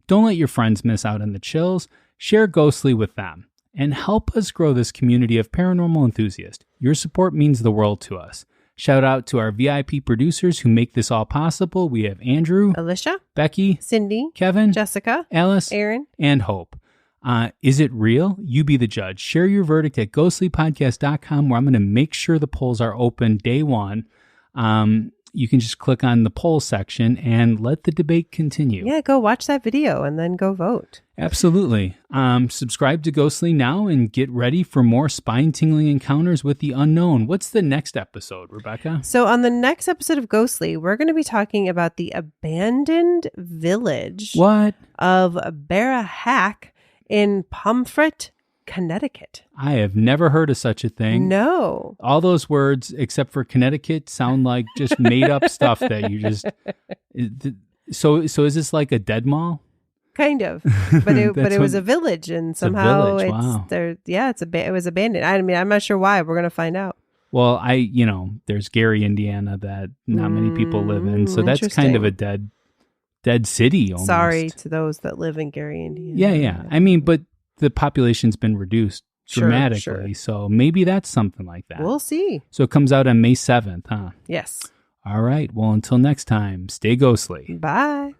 Speaker 4: don't let your friends miss out on the chills. Share Ghostly with them and help us grow this community of paranormal enthusiasts. Your support means the world to us. Shout out to our VIP producers who make this all possible. We have Andrew,
Speaker 5: Alicia,
Speaker 4: Becky,
Speaker 5: Cindy,
Speaker 4: Kevin,
Speaker 5: Jessica,
Speaker 4: Alice,
Speaker 5: Aaron,
Speaker 4: and Hope. Is it real? You be the judge. Share your verdict at ghostlypodcast.com where I'm going to make sure the polls are open day one. You can just click on the poll section and let the debate continue.
Speaker 5: Yeah, go watch that video and then go vote.
Speaker 4: Absolutely. Subscribe to Ghostly now and get ready for more spine-tingling encounters with the unknown. What's the next episode, Rebecca?
Speaker 5: So on the next episode of Ghostly, we're going to be talking about the abandoned village of Barrahack in Pomfret, Connecticut. I
Speaker 4: have never heard of such a thing.
Speaker 5: No.
Speaker 4: All those words, except for Connecticut, sound like just made up stuff that you just... So is this like a dead mall?
Speaker 5: Kind of, but it was a village, and somehow
Speaker 4: it
Speaker 5: was abandoned. I mean, I'm not sure why. We're gonna find out.
Speaker 4: Well, there's Gary, Indiana, that not many people live in, so that's kind of a dead city. Almost.
Speaker 5: Sorry to those that live in Gary, Indiana.
Speaker 4: Yeah. I mean, but the population's been reduced dramatically,
Speaker 5: sure.
Speaker 4: So maybe that's something like that.
Speaker 5: We'll see.
Speaker 4: So it comes out on May 7th, huh?
Speaker 5: Yes.
Speaker 4: All right. Well, until next time, stay ghostly.
Speaker 5: Bye.